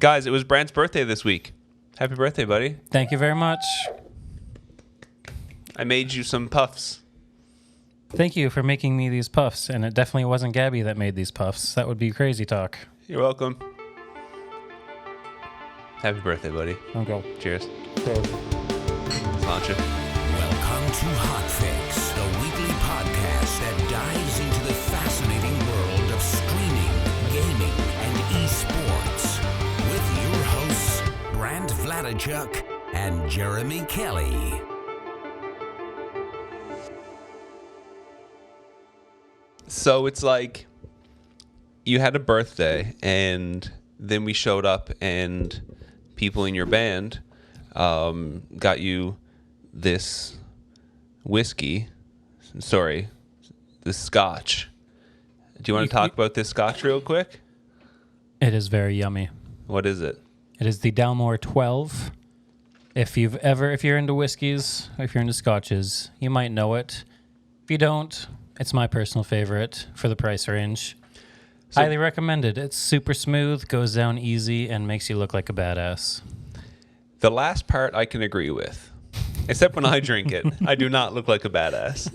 Guys, it was Brant's birthday this week. Happy birthday, buddy. Thank you very much. I made you some puffs. Thank you for making me these puffs, and it definitely wasn't Gabby that made these puffs. That would be crazy talk. You're welcome. Happy birthday, buddy. I'll go. Cheers. Cheers. Launch it. Welcome to Hotfix, the weekly podcast that dives into the fascinating world of streaming, gaming, and esports. With your hosts, Brant Vladichuk and Jeremy Kelly. So it's like you had a birthday, and then we showed up, and people in your band got you this whiskey. Sorry, this scotch. Do you want to talk about this scotch real quick? It is very yummy. What is it? It is the Dalmore 12. If you're into whiskeys, if you're into scotches, you might know it. If you don't, it's my personal favorite for the price range. Highly recommended. It's super smooth, goes down easy, and makes you look like a badass. The last part I can agree with. Except when I drink it, I do not look like a badass.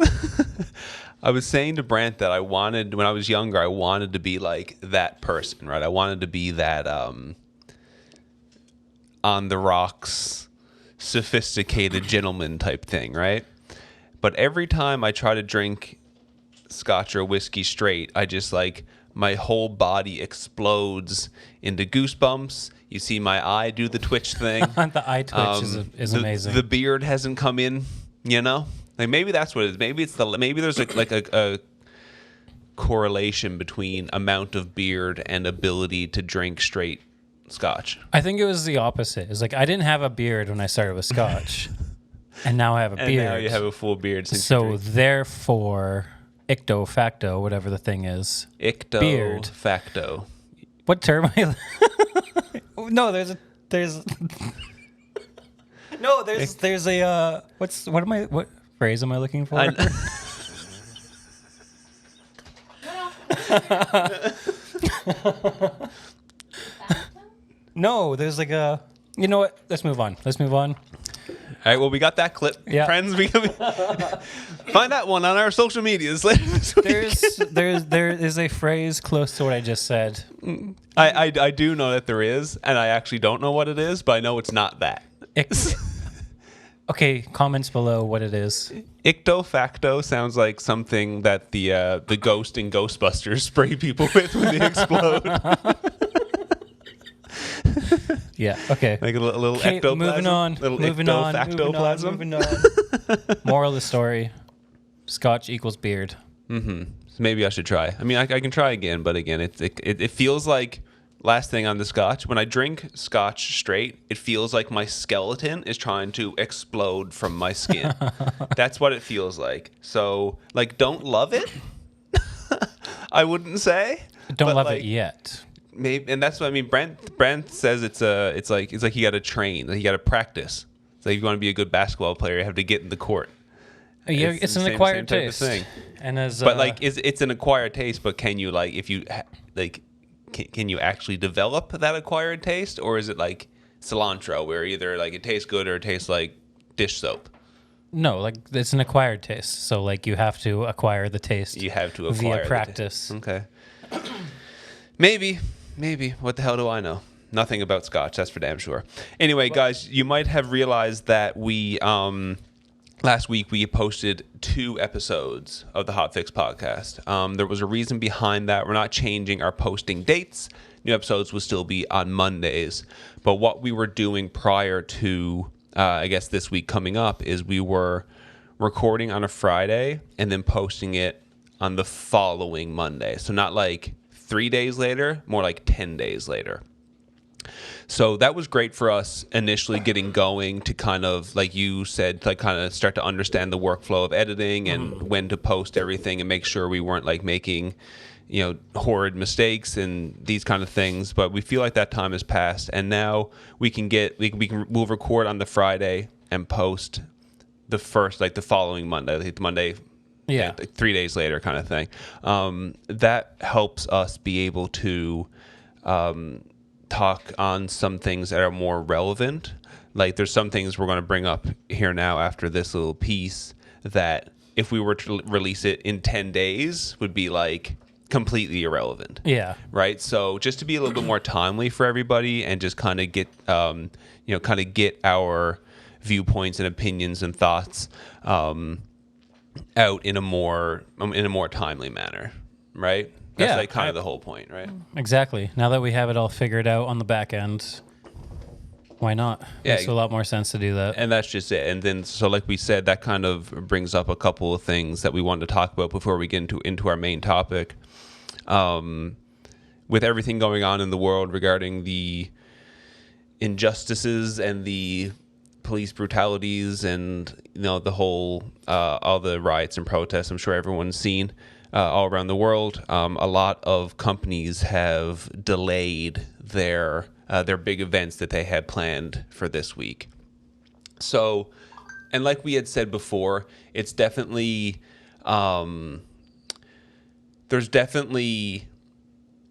I was saying to Brant that when I was younger, I wanted to be like that person, right? I wanted to be that on the rocks, sophisticated gentleman type thing, right? But every time I try to drink scotch or whiskey straight, I just my whole body explodes into goosebumps. You see my eye do the twitch thing. The eye twitch is amazing. The beard hasn't come in, you know? Maybe that's what it is. Maybe there's a correlation between amount of beard and ability to drink straight scotch. I think it was the opposite. It's like I didn't have a beard when I started with scotch, and now I have a beard. And now you have a full beard. So therefore, icto facto, whatever the thing is. Icto beard. facto. What term? No, there's a what phrase am I looking for? No, there's you know what? Let's move on. All right, well, we got that clip. Yeah. Friends, we find that one on our social medias later this week. There is a phrase close to what I just said. I do know that there is, and I actually don't know what it is, but I know it's not that. Okay, comments below what it is. Icto facto sounds like something that the ghost in Ghostbusters spray people with when they explode. Yeah, okay. Like a little Okay, ectoplasm. moving on. Moral of the story, scotch equals beard. Mm-hmm. So maybe I should try. I mean, I can try again, but again, it feels like, last thing on the scotch, when I drink scotch straight, it feels like my skeleton is trying to explode from my skin. That's what it feels like. So, don't love it. I wouldn't say. Don't love it yet. Maybe, and that's what I mean. Brent says it's like you got to train, you got to practice. It's like if you want to be a good basketball player, you have to get in the court. Yeah, it's an acquired taste. Thing. And it's an acquired taste, but can you can you actually develop that acquired taste, or is it like cilantro, where either it tastes good or it tastes like dish soap? No, it's an acquired taste. So you have to acquire the taste. You have to acquire via practice. Okay. Maybe. What the hell do I know? Nothing about scotch, that's for damn sure. Anyway, guys, you might have realized that we last week we posted 2 episodes of the Hotfix Podcast. There was a reason behind that. We're not changing our posting dates. New episodes will still be on Mondays. But what we were doing prior to, I guess, this week coming up is we were recording on a Friday and then posting it on the following Monday. So not 3 days later, more like 10 days later. So that was great for us initially getting going to kind of, like you said, kind of start to understand the workflow of editing and when to post everything and make sure we weren't making, horrid mistakes and these kind of things. But we feel like that time has passed, and now we'll record on the Friday and post the first, the following Monday, the Monday. Yeah. 3 days later kind of thing. That helps us be able to talk on some things that are more relevant. Like there's some things we're going to bring up here now after this little piece that if we were to release it in 10 days would be like completely irrelevant. Yeah. Right. So just to be a little bit more timely for everybody and just kind of get, get our viewpoints and opinions and thoughts out in a more timely manner. Right. That's like kind of the whole point. Right. Exactly. Now that we have it all figured out on the back end, why not? Yeah. Makes a lot more sense to do that. And that's just it. And then, so like we said, that kind of brings up a couple of things that we wanted to talk about before we get into our main topic. With everything going on in the world regarding the injustices and the police brutalities and, the whole, all the riots and protests, I'm sure everyone's seen all around the world. A lot of companies have delayed their big events that they had planned for this week. So, and like we had said before, it's definitely, there's definitely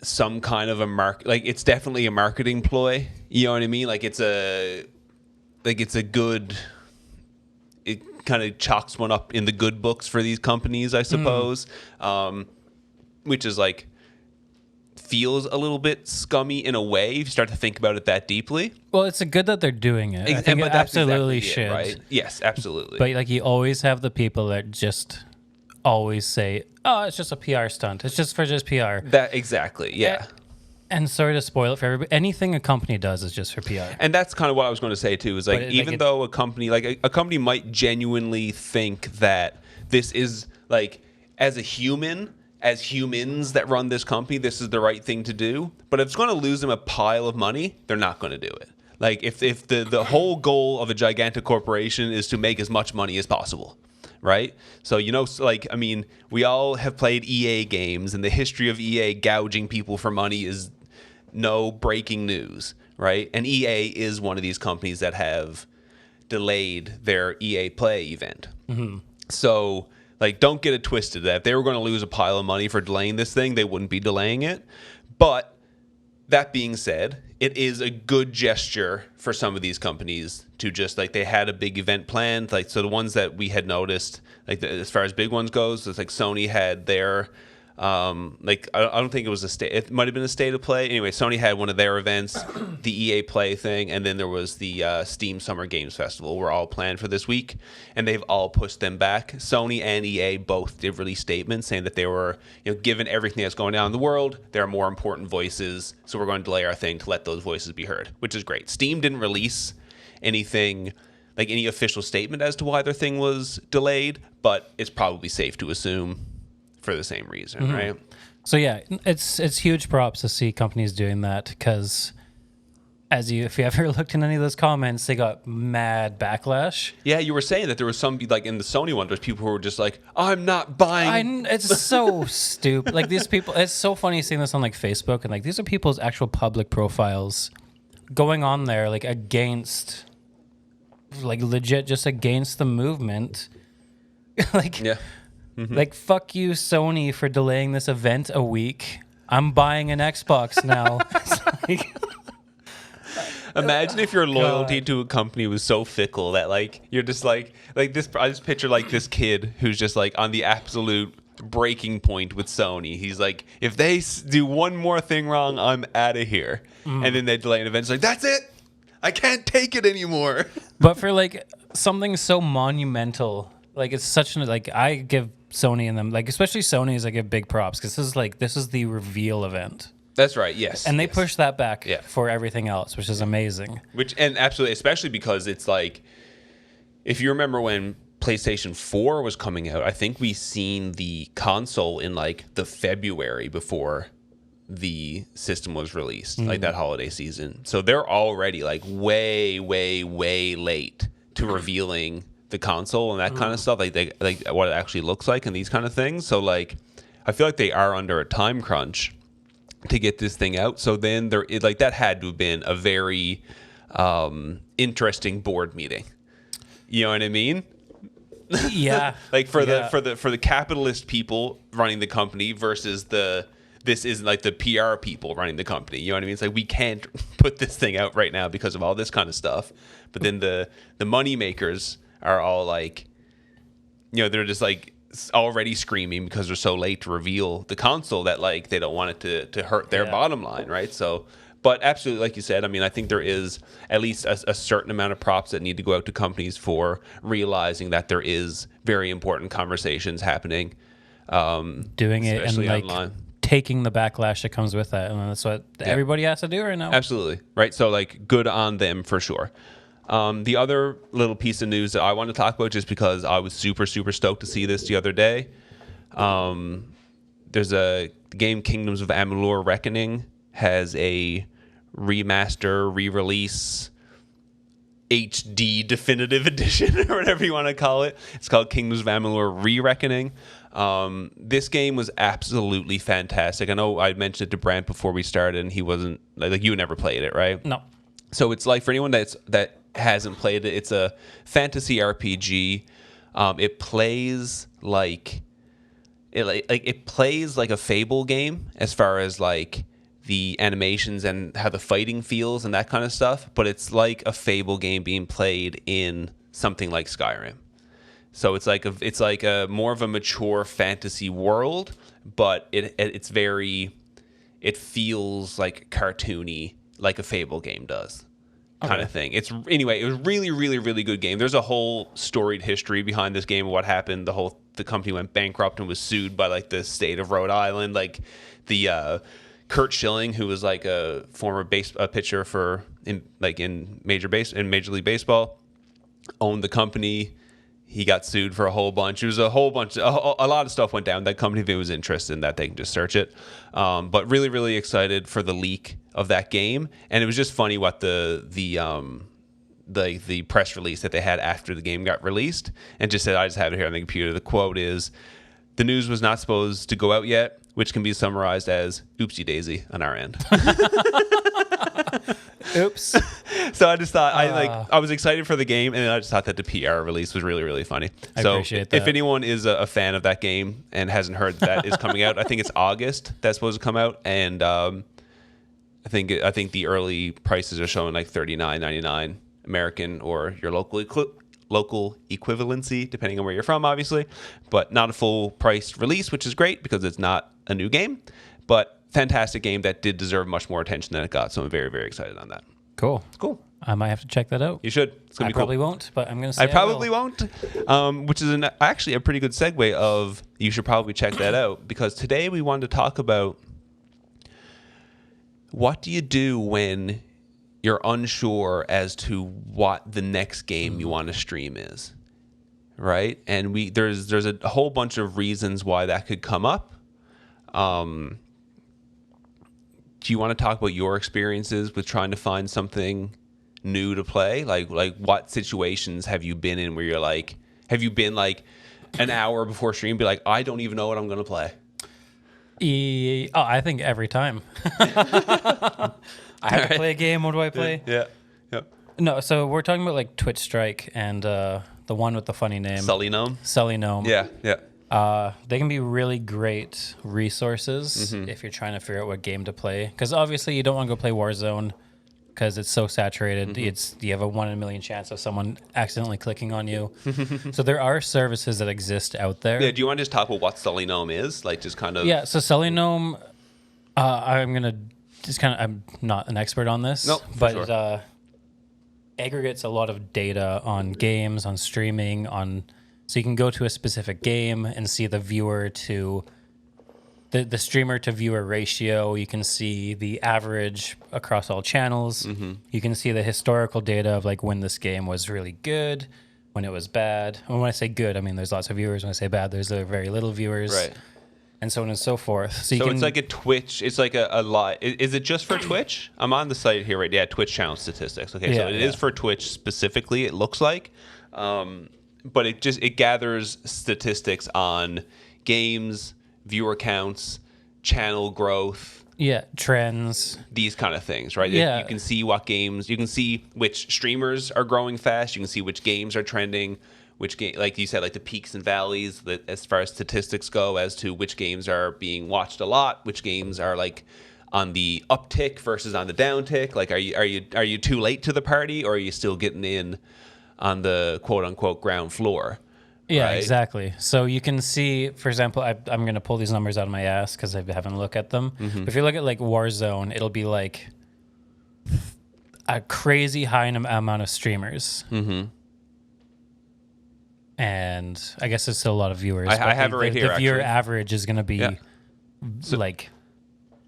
some kind of it's definitely a marketing ploy. You know what I mean? It kind of chalks one up in the good books for these companies, I suppose, which is like, feels a little bit scummy in a way if you start to think about it that deeply. Well, it's good that they're doing it. I think it absolutely should. It, right? Yes, absolutely. But like you always have the people that just always say, "Oh, it's just a PR stunt. It's just PR." That exactly, yeah. And sorry to spoil it for everybody. Anything a company does is just for PR. And that's kind of what I was going to say too. Is like even though a company a company might genuinely think that this is like as humans that run this company, this is the right thing to do. But if it's going to lose them a pile of money, they're not going to do it. Like if the whole goal of a gigantic corporation is to make as much money as possible, right? So, we all have played EA games, and the history of EA gouging people for money is no breaking news, right? And EA is one of these companies that have delayed their EA Play event. Mm-hmm. So, don't get it twisted that if they were going to lose a pile of money for delaying this thing, they wouldn't be delaying it. But that being said, it is a good gesture for some of these companies to just they had a big event planned. So the ones that we had noticed, as far as big ones goes, it's like Sony had their, I don't think it was it might have been a State of Play. Anyway, Sony had one of their events, the EA Play thing, and then there was the Steam Summer Games Festival were all planned for this week, and they've all pushed them back. Sony and EA both did release statements saying that they were, given everything that's going on in the world, there are more important voices, so we're going to delay our thing to let those voices be heard, which is great. Steam didn't release anything, any official statement as to why their thing was delayed, but it's probably safe to assume for the same reason, right? So yeah, it's huge props to see companies doing that because if you ever looked in any of those comments, they got mad backlash. Yeah, you were saying that there was some in the Sony one, there's people who were just like, I'm not buying. It's so stupid. These people, it's so funny seeing this on Facebook, and these are people's actual public profiles going on there against, legit just against the movement. Yeah. Mm-hmm. Fuck you, Sony, for delaying this event a week. I'm buying an Xbox now. Imagine if your loyalty to a company was so fickle that you're just this. I just picture this kid who's just on the absolute breaking point with Sony. He's if they do one more thing wrong, I'm out of here. And then they delay an event. It's that's it. I can't take it anymore. But for something so monumental, it's such an I give Sony and them especially Sony is give big props because this is the reveal event. That's right. Yes. And they push that back for everything else, which is amazing. And absolutely, especially because it's if you remember when PlayStation 4 was coming out, I think we seen the console in the February before the system was released, that holiday season. So they're already way, way, way late to revealing the console and that kind of stuff, what it actually looks like and these kind of things. So I feel they are under a time crunch to get this thing out. So then that had to have been a very interesting board meeting. You know what I mean? Yeah. For the capitalist people running the company versus the this isn't like the PR people running the company. You know what I mean? It's like we can't put this thing out right now because of all this kind of stuff. But then the money makers are all like, you know, they're just like already screaming because they're so late to reveal the console that like they don't want it to hurt their bottom line, right? So, but absolutely, like you said, I mean, I think there is at least a certain amount of props that need to go out to companies for realizing that there is very important conversations happening, doing it and like online. Taking the backlash that comes with that, and that's what everybody has to do right now. Absolutely, right? So like, good on them for sure. The other little piece of news that I want to talk about, just because I was super, super stoked to see this the other day. There's a game, Kingdoms of Amalur Reckoning, has a remaster, re-release, HD definitive edition, or whatever you want to call it. It's called Kingdoms of Amalur Re-Reckoning. This game was absolutely fantastic. I know I mentioned it to Brant before we started, and he wasn't, like you never played it, right? No. So it's like, for anyone that hasn't played it, it's a fantasy RPG. It plays like it plays like a Fable game as far as like the animations and how the fighting feels and that kind of stuff, but it's like a Fable game being played in something like Skyrim. So it's like a more of a mature fantasy world, but it feels like cartoony, like a Fable game does. Kind of thing. It was really, really, really good game. There's a whole storied history behind this game of what happened. The company went bankrupt and was sued by like the state of Rhode Island. Like the Kurt Schilling, who was like a former pitcher in Major League Baseball, owned the company. He got sued for a whole bunch. It was a whole bunch. A lot of stuff went down. That company, if it was interested in that, they can just search it. But really, really excited for the leak of that game. And it was just funny what the press release that they had after the game got released, and just said, I just have it here on the computer. The quote is, "The news was not supposed to go out yet," which can be summarized as "oopsie daisy" on our end. Oops. So I just thought I was excited for the game, and I just thought that the PR release was really, really funny. I so appreciate that. If anyone is a fan of that game and hasn't heard that is coming out, I think it's August that's supposed to come out, and I think the early prices are showing like $39.99 American or your local equivalency, depending on where you're from, obviously, but not a full price release, which is great because it's not a new game, but fantastic game that did deserve much more attention than it got. So I'm very, very excited on that. Cool. I might have to check that out. You should. It's gonna be cool. Probably won't, but I'm going to say I probably won't, which is actually a pretty good segue of you should probably check that out, because today we wanted to talk about what do you do when you're unsure as to what the next game you want to stream is, right? And there's a whole bunch of reasons why that could come up. Do you want to talk about your experiences with trying to find something new to play? Like what situations have you been in where you're like, have you been like an hour before stream, be like, I don't even know what I'm going to play? I think every time. I have to play a game. What do I play? Yeah. No, so we're talking about like Twitch Strike and the one with the funny name. Sully Gnome? Sully Gnome. Yeah. They can be really great resources if you're trying to figure out what game to play. Because obviously you don't want to go play Warzone because it's so saturated. You have a 1 in a million chance of someone accidentally clicking on you. So there are services that exist out there. Yeah. Do you want to just talk about what Sully Gnome is? Like just kind of. Yeah. So Sully Gnome, I'm not an expert on this. Nope, but sure. it aggregates a lot of data on games, on streaming, so you can go to a specific game and see the viewer to the streamer to viewer ratio. You can see the average across all channels. You can see the historical data of like when this game was really good, when it was bad. And when I say good, I mean there's lots of viewers. When I say bad, there's very little viewers. Right. And so on and so forth. So it's like a Twitch. It's like a lot. Is it just for Twitch? I'm on the site here, right? Yeah, Twitch channel statistics. Okay, so it is for Twitch specifically, it looks like. But it gathers statistics on games, viewer counts, channel growth. Yeah, trends. These kind of things, right? Yeah. You can see what games, you can see which streamers are growing fast. You can see which games are trending, which game, like you said, like the peaks and valleys that as far as statistics go, as to which games are being watched a lot, which games are like on the uptick versus on the downtick. Like, are you too late to the party, or are you still getting in on the quote unquote ground floor? Yeah, right? Exactly. So you can see, for example, I'm going to pull these numbers out of my ass because I haven't looked at them. But if you look at like Warzone, it'll be like a crazy high amount of streamers. And I guess there's still a lot of viewers. I have it right here. The viewer actually. average is going to be like,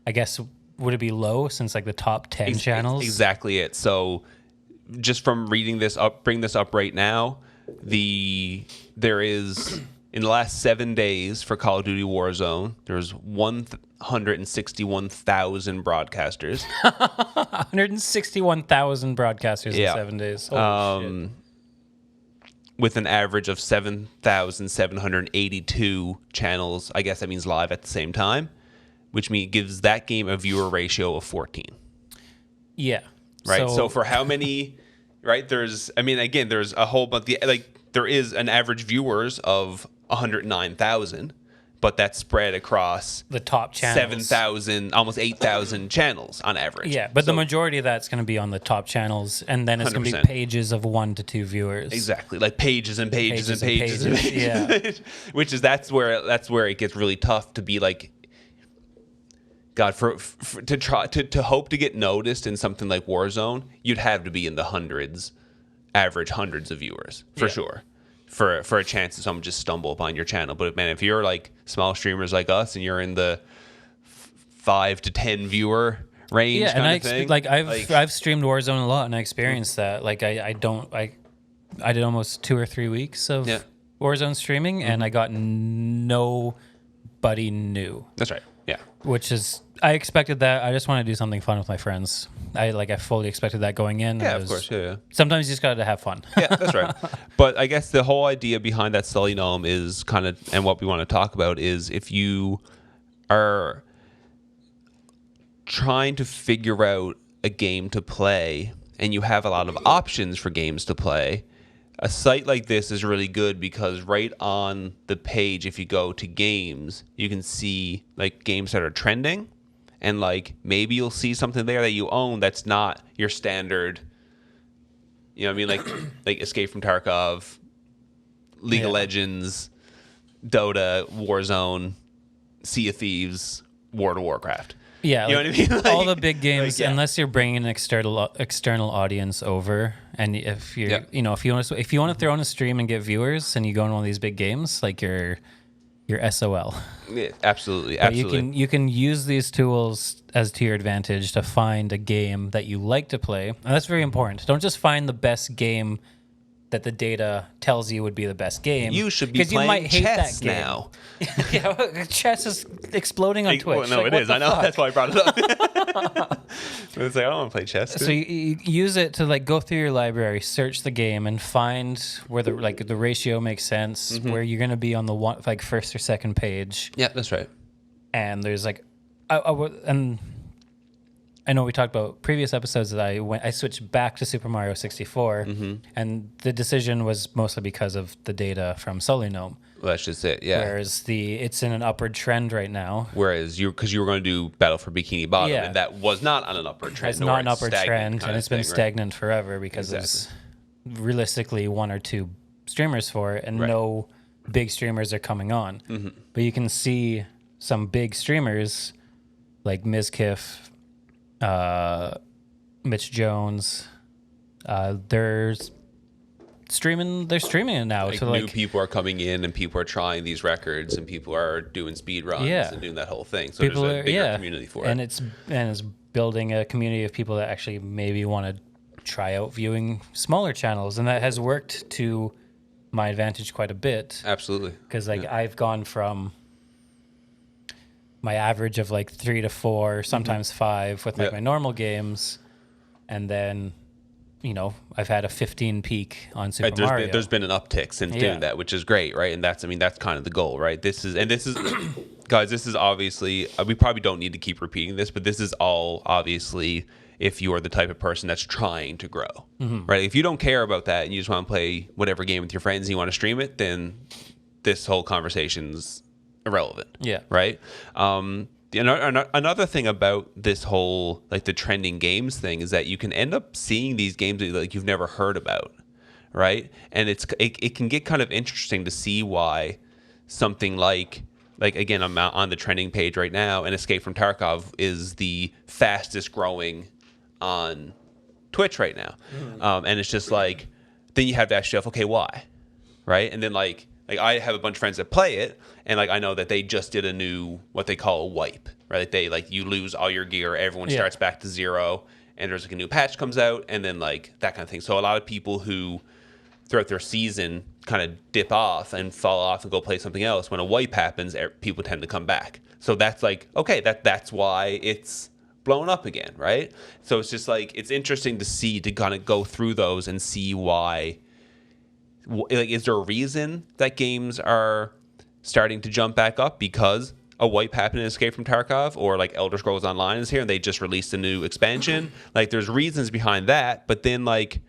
I guess, would it be low since like the top 10 channels? Exactly it. So just from reading this up, bring this up right now, there is, in the last 7 days for Call of Duty Warzone, there's 161,000 broadcasters. 161,000 broadcasters in 7 days. Holy shit. With an average of 7,782 channels. I guess that means live at the same time, which gives that game a viewer ratio of 14. Yeah. Right. So for how many, right? There's a whole bunch, there is an average viewers of 109,000, but that's spread across the top channels. 7,000, almost 8,000 channels on average. Yeah, but the majority of that's going to be on the top channels, and then it's going to be 100%. pages of 1 to 2 viewers. Exactly, like pages and pages and pages and and pages. yeah. that's where it gets really tough to be like, God, to hope to get noticed in something like Warzone, you'd have to be in the average hundreds of viewers for sure. For a chance that someone just stumble upon your channel. But man, if you're like small streamers like us and you're in the 5 to 10 viewer range, I've streamed Warzone a lot, and I experienced that. Like I did almost 2 or 3 weeks of Warzone streaming, and I got nobody new. That's right. Yeah. Which is, I expected that. I just want to do something fun with my friends. I fully expected that going in. Yeah, of course. Yeah. Sometimes you just got to have fun. Yeah, that's right. But I guess the whole idea behind that Sully Gnome is kind of, and what we want to talk about is, if you are trying to figure out a game to play and you have a lot of options for games to play, a site like this is really good, because right on the page, if you go to games, you can see like games that are trending, and like maybe you'll see something there that you own that's not your standard, you know what I mean, like Escape from Tarkov, League of Legends, Dota, Warzone, Sea of Thieves, World of Warcraft. Yeah, you know what I mean? Like, all the big games, unless you're bringing an external audience over, and if you're, if you want to throw in a stream and get viewers, and you go in one of these big games, like you're SOL. Yeah, absolutely. But you can use these tools as to your advantage to find a game that you like to play, and that's very important. Don't just find the best game that the data tells you would be the best game. You should be playing you might hate chess that game. now. Yeah, chess is exploding on Twitch. Well, no, it is. I know. That's why I brought it up. It's like, I don't want to play chess. So you use it to like go through your library, search the game, and find where the ratio makes sense, where you're going to be on the first or second page. Yeah, that's right. And there's like, and I know we talked about previous episodes that I switched back to Super Mario 64, and the decision was mostly because of the data from Sully Gnome. Well, that's just it, yeah. Whereas it's in an upward trend right now. Whereas because you were going to do Battle for Bikini Bottom, and that was not on an upward trend. It's not an upward trend, and it's been stagnant forever because there's realistically 1 or 2 streamers for it, and no big streamers are coming on. But you can see some big streamers like Mizkif, Mitch Jones, they're streaming it now. Like new people are coming in, and people are trying these records, and people are doing speed runs and doing that whole thing. So there's a bigger community for it. And it's building a community of people that actually maybe want to try out viewing smaller channels, and that has worked to my advantage quite a bit. Absolutely. Because I've gone from my average of like 3 to 4, sometimes 5 with my normal games, and then I've had a 15 peak on Super Mario. There's been an uptick since doing that, which is great, right? And that's kind of the goal, right? This is guys, this is obviously, we probably don't need to keep repeating this, but this is all obviously if you are the type of person that's trying to grow, right? If you don't care about that and you just want to play whatever game with your friends and you want to stream it, then this whole conversation's irrelevant. Yeah. Right? Another thing about this whole, like, the trending games thing is that you can end up seeing these games that, like, you've never heard about, right? And it can get kind of interesting to see why something like again, I'm on the trending page right now, and Escape from Tarkov is the fastest growing on Twitch right now. And it's just like, then you have to ask yourself, okay, why? Right? And then like I have a bunch of friends that play it, and like I know that they just did a new, what they call a wipe, right? They, like, you lose all your gear, everyone starts back to zero, and there's like a new patch comes out, and then like that kind of thing. So a lot of people who throughout their season kind of dip off and fall off and go play something else, when a wipe happens, people tend to come back. So that's like, okay, that's why it's blown up again, right? So it's just like, it's interesting to see, to kind of go through those and see why, like, is there a reason that games are starting to jump back up because a wipe happened in Escape from Tarkov, or like Elder Scrolls Online is here and they just released a new expansion? Like, there's reasons behind that, but then like,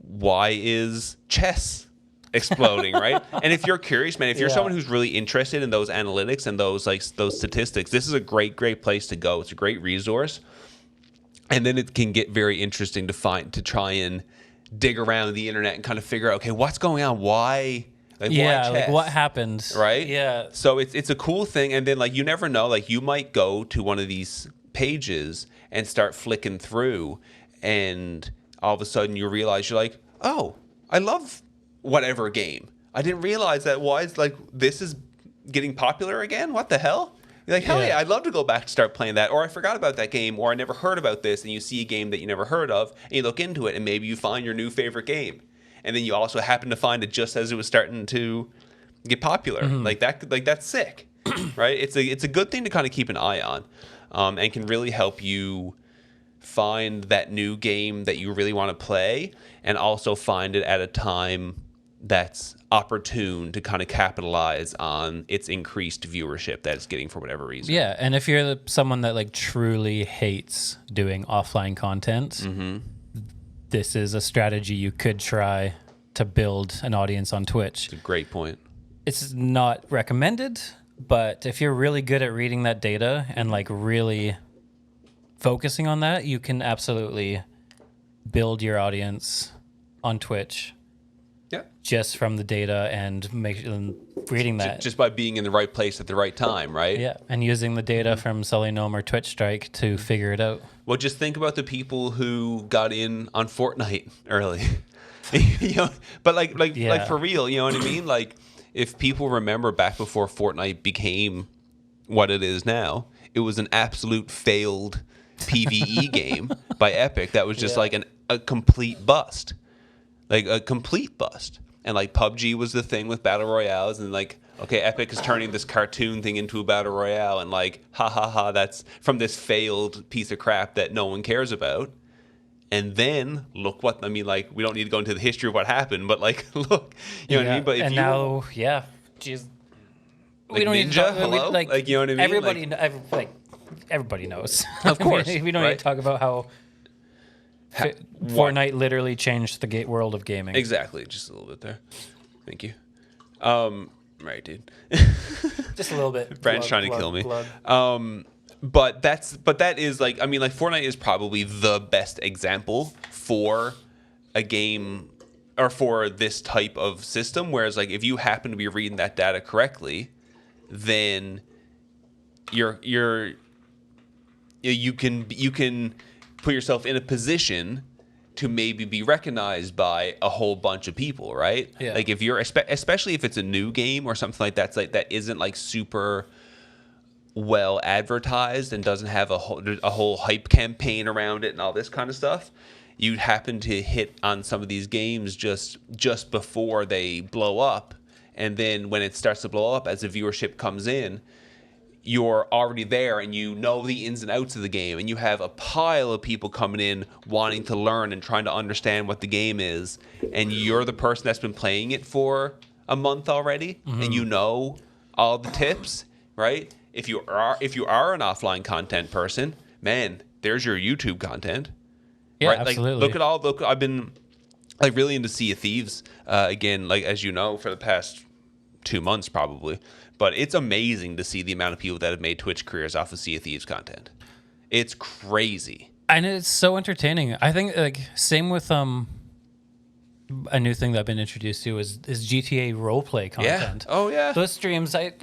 why is chess exploding, right? And if you're curious, man, if you're someone who's really interested in those analytics and those statistics, this is a great place to go. It's a great resource. And then it can get very interesting to try and dig around the internet and kind of figure out, okay, what's going on? Why? Like, why chess? Like, what happened? Right? Yeah. So it's a cool thing. And then, like, you never know, like, you might go to one of these pages and start flicking through, and all of a sudden you realize, you're like, oh, I love whatever game. I didn't realize that this is getting popular again. What the hell? You're like, hell yeah, I'd love to go back and start playing that. Or I forgot about that game, or I never heard about this, and you see a game that you never heard of, and you look into it, and maybe you find your new favorite game. And then you also happen to find it just as it was starting to get popular. Like that's sick. Right? It's a good thing to kind of keep an eye on. And can really help you find that new game that you really want to play, and also find it at a time that's opportune to kind of capitalize on its increased viewership that it's getting for whatever reason. Yeah, and if you're someone that like truly hates doing offline content, this is a strategy you could try to build an audience on Twitch. It's a great point. It's not recommended, but if you're really good at reading that data and like really focusing on that, you can absolutely build your audience on Twitch. Yeah. Just from the data and reading that. Just by being in the right place at the right time, right? Yeah, and using the data from Sully-Gnome or Twitch Strike to figure it out. Well, just think about the people who got in on Fortnite early. But like for real, you know what I mean? Like, if people remember back before Fortnite became what it is now, it was an absolute failed PvE game by Epic that was just like a complete bust. Like a complete bust. And like PUBG was the thing with battle royales, and like, okay, Epic is turning this cartoon thing into a battle royale, and like, that's from this failed piece of crap that no one cares about. And then look what, I mean, like, we don't need to go into the history of what happened, but like, look, you know what I mean? But if geez, like, we don't Ninja, need to talk, hello? Like, you know what I mean? Everybody knows. Of course. We don't need to talk about how Fortnite literally changed the world of gaming. Exactly. Just a little bit there. Thank you. Right, dude. Just a little bit. Brand's trying to kill me. But that is like, I mean, like, Fortnite is probably the best example for a game or for this type of system. Whereas, like, if you happen to be reading that data correctly, then you can put yourself in a position to maybe be recognized by a whole bunch of people, right? Yeah. Like, if you're, especially if it's a new game or something like that isn't like super well advertised and doesn't have a whole hype campaign around it and all this kind of stuff, you happen to hit on some of these games just before they blow up, and then when it starts to blow up, as the viewership comes in, you're already there and you know the ins and outs of the game, and you have a pile of people coming in wanting to learn and trying to understand what the game is, and you're the person that's been playing it for a month already, and you know all the tips. right? If you are an offline content person, man, there's your YouTube content. Yeah, right? absolutely. Look, I've been like really into Sea of Thieves again, like as you know, for the past 2 months probably. But it's amazing to see the amount of people that have made Twitch careers off of Sea of Thieves content. It's crazy. And it's so entertaining. I think like same with a new thing that I've been introduced to is GTA roleplay content. Yeah. Oh yeah. Those streams, I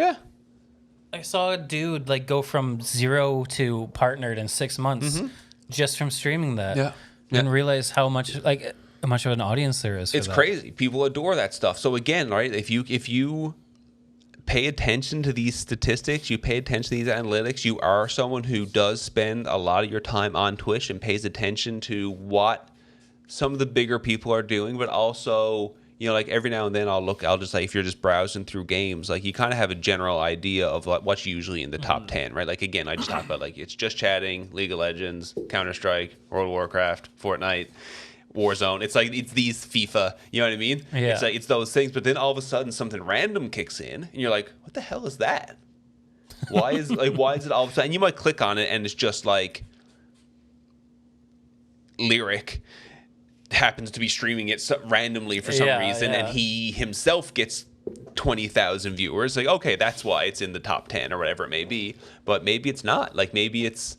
saw a dude like go from 0 to partnered in 6 months just from streaming that. Yeah. Didn't realize how much of an audience there is. For It's that. crazy. People adore that stuff. So again, right? If you pay attention to these statistics, you pay attention to these analytics, you are someone who does spend a lot of your time on Twitch and pays attention to what some of the bigger people are doing, but also, you know, like every now and then I'll just like, if you're just browsing through games, like you kind of have a general idea of like what's usually in the top 10, right? Like again, I just talk about like it's just chatting, League of Legends, Counter-Strike, World of Warcraft, Fortnite, Warzone. It's like it's these FIFA, you know what I mean? Yeah. It's like it's those things, but then all of a sudden something random kicks in and you're like, what the hell is that? Why is it all of a sudden? You might click on it and it's just like Lyric happens to be streaming it randomly for some reason, and he himself gets 20,000 viewers. Like, okay, that's why it's in the top 10 or whatever it may be. But maybe it's not. Like, maybe it's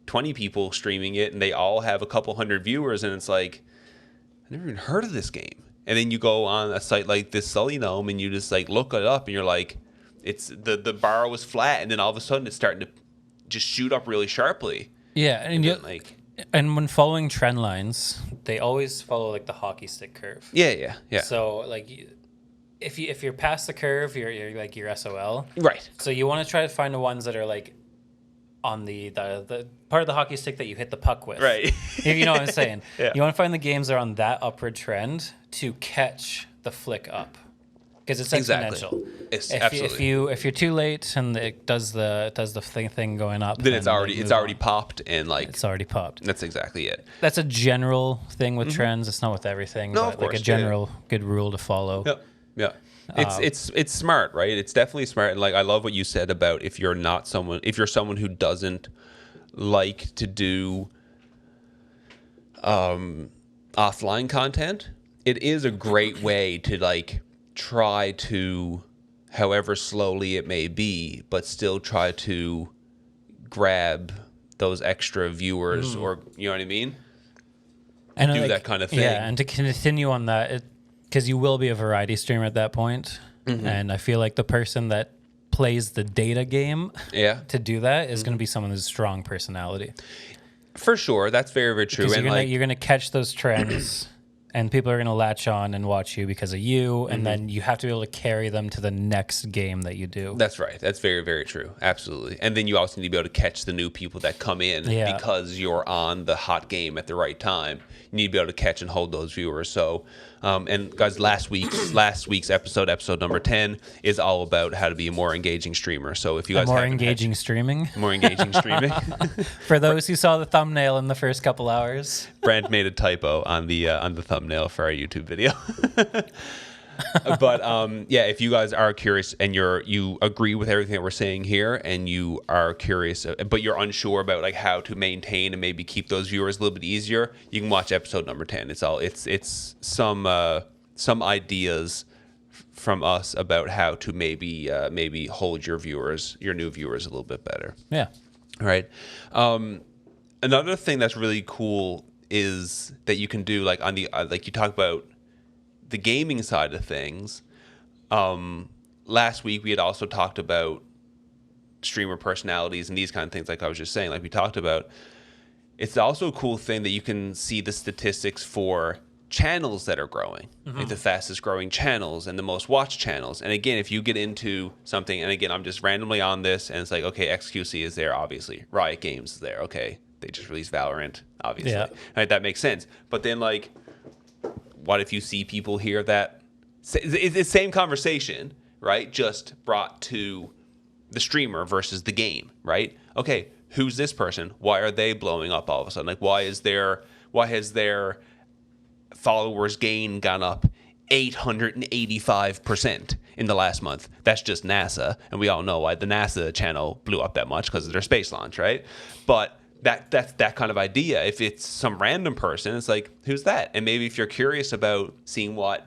20 people streaming it, and they all have a couple hundred viewers, and it's like, I never even heard of this game. And then you go on a site like this Sully Gnome, and you just like look it up, and you're like, it's the bar was flat, and then all of a sudden it's starting to just shoot up really sharply. Yeah, and and when following trend lines, they always follow like the hockey stick curve. Yeah. So like, if you're past the curve, you're like your SOL. Right. So you want to try to find the ones that are like on the part of the hockey stick that you hit the puck with. Right. You know what I'm saying? Yeah. You want to find the games that are on that upward trend to catch the flick up. Because it's exponential. Absolutely. If you're too late and it does the thing going up, then it's already popped and like it's already popped. That's exactly it. That's a general thing with trends. It's not with everything, No, but of course, like a general good rule to follow. Yeah. It's smart, right? It's definitely smart. And like I love what you said about if you're someone who doesn't like to do offline content, it is a great way to like try to, however slowly it may be, but still try to grab those extra viewers or, you know what I mean? And do that kind of thing. Yeah, and to continue on that, because you will be a variety streamer at that point, and I feel like the person that plays the data game to do that is going to be someone who's a strong personality. For sure, that's very, very true. Because you're gonna catch those trends, and people are going to latch on and watch you because of you, and then you have to be able to carry them to the next game that you do. That's right. That's very, very true. Absolutely. And then you also need to be able to catch the new people that come in because you're on the hot game at the right time. You need to be able to catch and hold those viewers. So, and guys, last week's episode number 10, is all about how to be a more engaging streamer. So if you guys more engaging streaming. For those who saw the thumbnail in the first couple hours, Brent made a typo on the thumbnail for our YouTube video. But if you guys are curious and you agree with everything that we're saying here, and you are curious, but you're unsure about like how to maintain and maybe keep those viewers a little bit easier, you can watch episode number 10. It's some ideas from us about how to maybe hold your new viewers a little bit better. Yeah. All right. Another thing that's really cool is that you can do like on the like you talk about the gaming side of things. Last week we had also talked about streamer personalities and these kind of things, like I was just saying, like we talked about. It's also a cool thing that you can see the statistics for channels that are growing, like the fastest growing channels and the most watched channels. And again, if you get into something, and again, I'm just randomly on this, and it's like, okay, XQC is there, obviously. Riot Games is there, okay. They just released Valorant, obviously. Yeah. Right, that makes sense. But then, like, what if you see people here that it's the same conversation, right? Just brought to the streamer versus the game, right? Okay, who's this person? Why are they blowing up all of a sudden? Like, why has their followers gain gone up 885%? in the last month. That's just NASA, and we all know why the NASA channel blew up that much, because of their space launch, right? But that's that kind of idea. If it's some random person, it's like, who's that? And maybe if you're curious about seeing what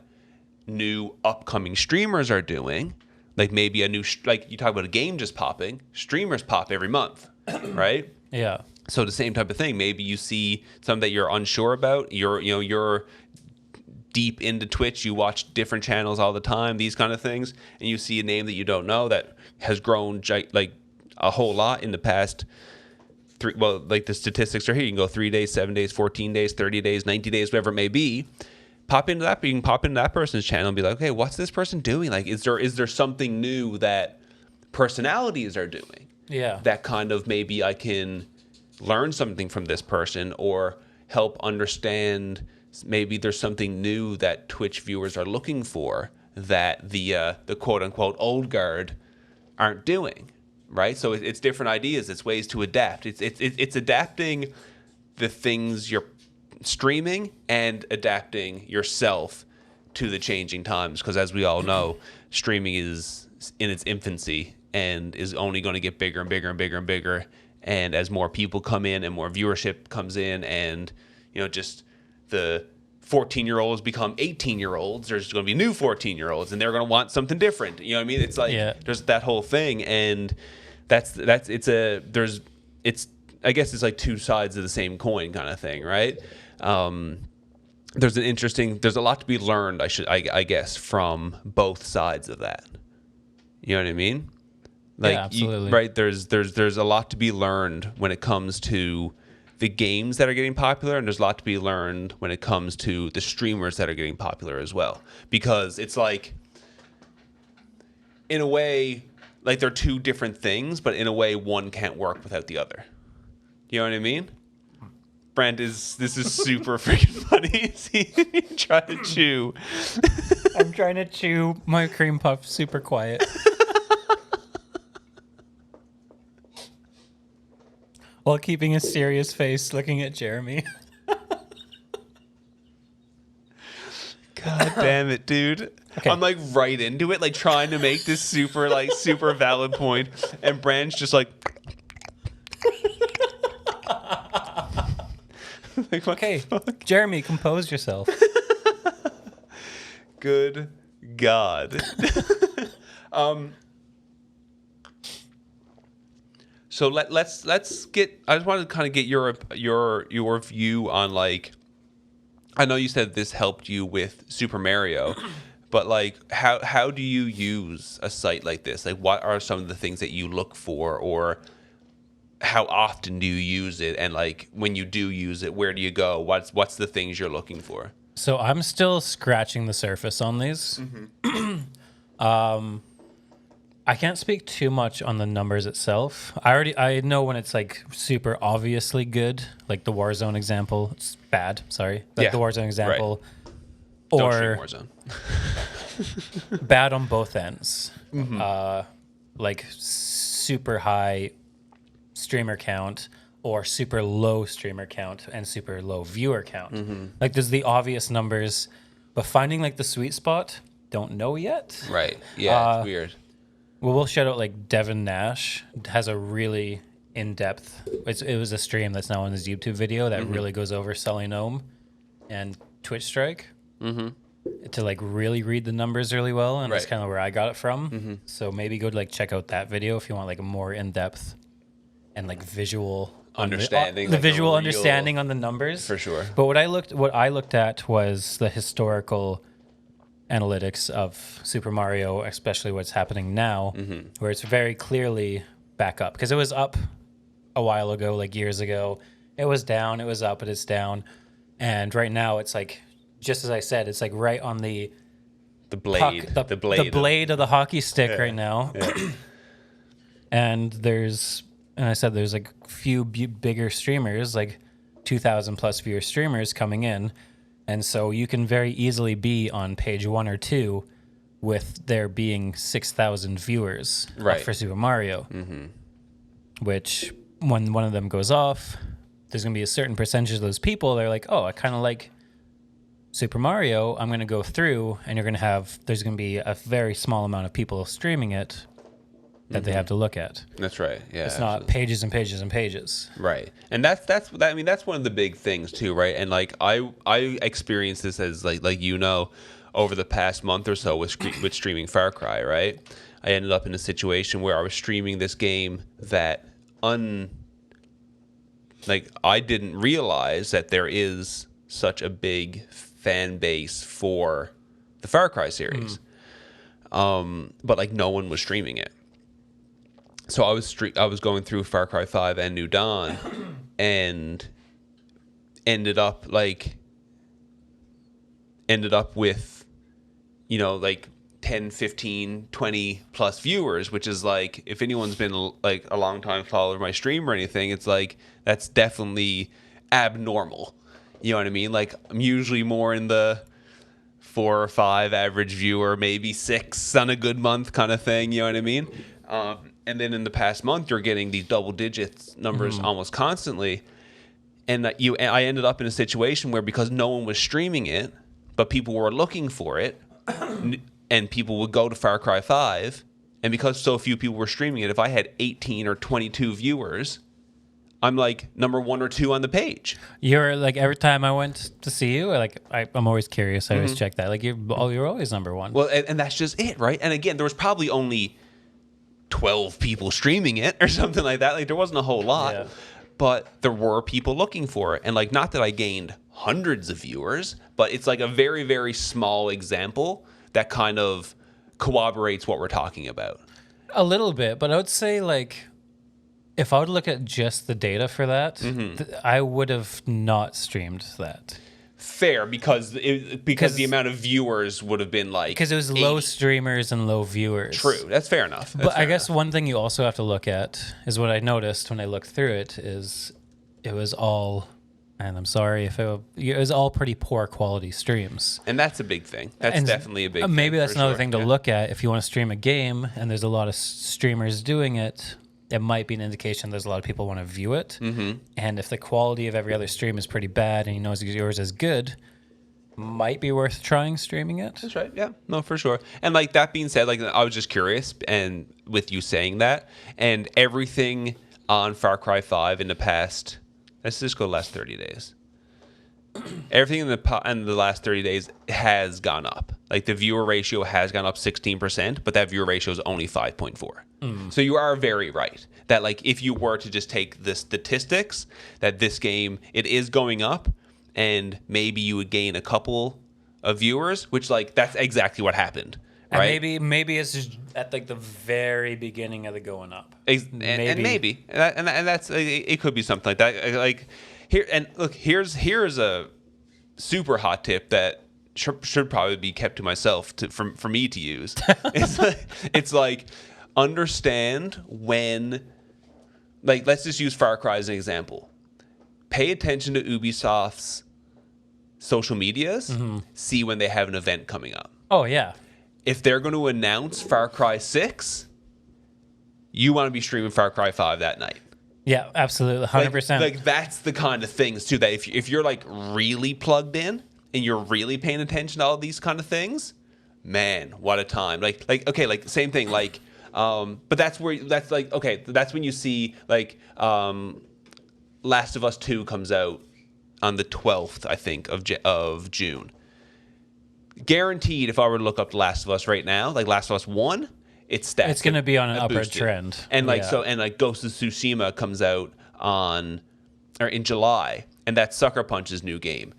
new upcoming streamers are doing, like maybe a new, like you talk about a game just popping, streamers pop every month, right? Yeah. So the same type of thing. Maybe you see something that you're unsure about. You're deep into Twitch. You watch different channels all the time, these kind of things, and you see a name that you don't know that has grown like a whole lot in the past. Like the statistics are here. You can go 3 days, 7 days, 14 days, 30 days, 90 days, whatever it may be. You can pop into that person's channel and be like, okay, what's this person doing? Like, is there something new that personalities are doing? Yeah. That kind of maybe I can learn something from this person, or help understand maybe there's something new that Twitch viewers are looking for that the quote unquote old guard aren't doing, right? So it's different ideas. It's ways to adapt. It's adapting the things you're streaming and adapting yourself to the changing times, because as we all know, streaming is in its infancy and is only going to get bigger and bigger and bigger and bigger. And as more people come in and more viewership comes in, and just the 14-year-olds become 18-year-olds, there's going to be new 14-year-olds, and they're going to want something different. You know what I mean? It's like there's that whole thing, and I guess it's like two sides of the same coin kind of thing, right? There's a lot to be learned, I guess, from both sides of that. You know what I mean? Like, yeah, absolutely. Right? There's a lot to be learned when it comes to the games that are getting popular, and there's a lot to be learned when it comes to the streamers that are getting popular as well. Because it's like, in a way, like they're two different things, but in a way, one can't work without the other. You know what I mean? Brent, this is super freaking funny. See, you try to chew. I'm trying to chew my cream puff super quiet. While keeping a serious face looking at Jeremy. God damn it, dude. Okay. I'm like right into it, like trying to make this super valid point, and Brand's just like okay, Jeremy, compose yourself. Good God. So let's get. I just wanted to kind of get your view on, like, I know you said this helped you with Super Mario, but like how do you use a site like this? Like, what are some of the things that you look for, or how often do you use it? And like, when you do use it, where do you go? What's the things you're looking for? So I'm still scratching the surface on these. Mm-hmm. I can't speak too much on the numbers itself. I know when it's like super obviously good, like the Warzone example. It's bad, sorry. Like the Warzone example. Right. Or don't stream Warzone. Bad on both ends. Mm-hmm. Like super high streamer count, or super low streamer count and super low viewer count. Mm-hmm. Like, there's the obvious numbers, but finding like the sweet spot, don't know yet. Right. Yeah, it's weird. Well, we'll shout out like Devin Nash has a really in-depth. It was a stream that's now on his YouTube video that really goes over Selling and Twitch Strike to like really read the numbers really well, and that's kind of where I got it from. So maybe go to like check out that video if you want like a more in-depth and like visual understanding, the visual understanding on the numbers, for sure. But what I looked at was the historical analytics of Super Mario, especially what's happening now, where it's very clearly back up, because it was up a while ago, like years ago. It was down, it was up, but it's down, and right now it's like, just as I said, it's like right on the blade, the blade of the hockey stick right now. Yeah. And I said there's like a few bigger streamers, like 2,000 plus viewer streamers coming in. And so you can very easily be on page 1 or 2 with there being 6,000 viewers for Super Mario, which when one of them goes off, there's going to be a certain percentage of those people. They're like, oh, I kind of like Super Mario, I'm going to go through, and there's going to be a very small amount of people streaming it that they have to look at. That's right. Yeah, it's not pages and pages and pages. Right, and that's one of the big things too, right? And like I experienced this as like over the past month or so with streaming Far Cry, right? I ended up in a situation where I was streaming this game that I didn't realize that there is such a big fan base for the Far Cry series. But like no one was streaming it. So I was going through Far Cry 5 and New Dawn and ended up with, you know, like 10, 15, 20 plus viewers, which is like, if anyone's been like a long time follower of my stream or anything, it's like, that's definitely abnormal. You know what I mean? Like, I'm usually more in the 4 or 5 average viewer, maybe 6 on a good month kind of thing. You know what I mean? And then in the past month, you're getting these double digits numbers almost constantly. And I ended up in a situation where, because no one was streaming it, but people were looking for it, and people would go to Far Cry 5, and because so few people were streaming it, if I had 18 or 22 viewers, I'm like number 1 or 2 on the page. You're like, every time I went to see you, like I'm always curious. I always check that. Like you're always number 1. Well, and that's just it, right? And again, there was probably only 12 people streaming it or something like that. Like there wasn't a whole lot, but there were people looking for it. And like, not that I gained hundreds of viewers, but it's like a very, very small example that kind of corroborates what we're talking about. A little bit, but I would say, like, if I would look at just the data for that, I would have not streamed that. Fair, because the amount of viewers would have been like, because it was 80. Low streamers and low viewers. True, that's fair enough. But I guess one thing you also have to look at is what I noticed when I looked through it is it was all, and I'm sorry if it was all pretty poor quality streams. And that's a big thing. That's definitely a big thing. Maybe that's another thing to look at if you want to stream a game and there's a lot of streamers doing it. It might be an indication there's a lot of people want to view it. And if the quality of every other stream is pretty bad and he knows yours is good, might be worth trying streaming it. That's right. Yeah, no, for sure. And like, that being said, like, I was just curious, and with you saying that, and everything on Far Cry 5 in the past, let's just go last 30 days. Everything in the last 30 days has gone up. Like, the viewer ratio has gone up 16%, but that viewer ratio is only 5.4. So you are very right that, like, if you were to just take the statistics, that this game, it is going up, and maybe you would gain a couple of viewers, which, like, that's exactly what happened. Right? And maybe it's just at like the very beginning of the going up. Maybe. And that's, it could be something like that. Like, here, and look, here's a super hot tip that should probably be kept to myself for me to use. It's like, understand when, like, let's just use Far Cry as an example. Pay attention to Ubisoft's social medias. See when they have an event coming up. Oh, yeah. If they're going to announce Far Cry 6, you want to be streaming Far Cry 5 that night. Yeah, absolutely, 100%. Like that's the kind of things too, that if you're like really plugged in and you're really paying attention to all these kind of things, man, what a time. Like okay, like same thing, like but that's when you see, like, Last of Us 2 comes out on the 12th, I think, of June. Guaranteed, if I were to look up The Last of Us right now, like Last of Us 1, it's going to be on an upward trend. And like, like Ghost of Tsushima comes out in July, and that's Sucker Punch's new game.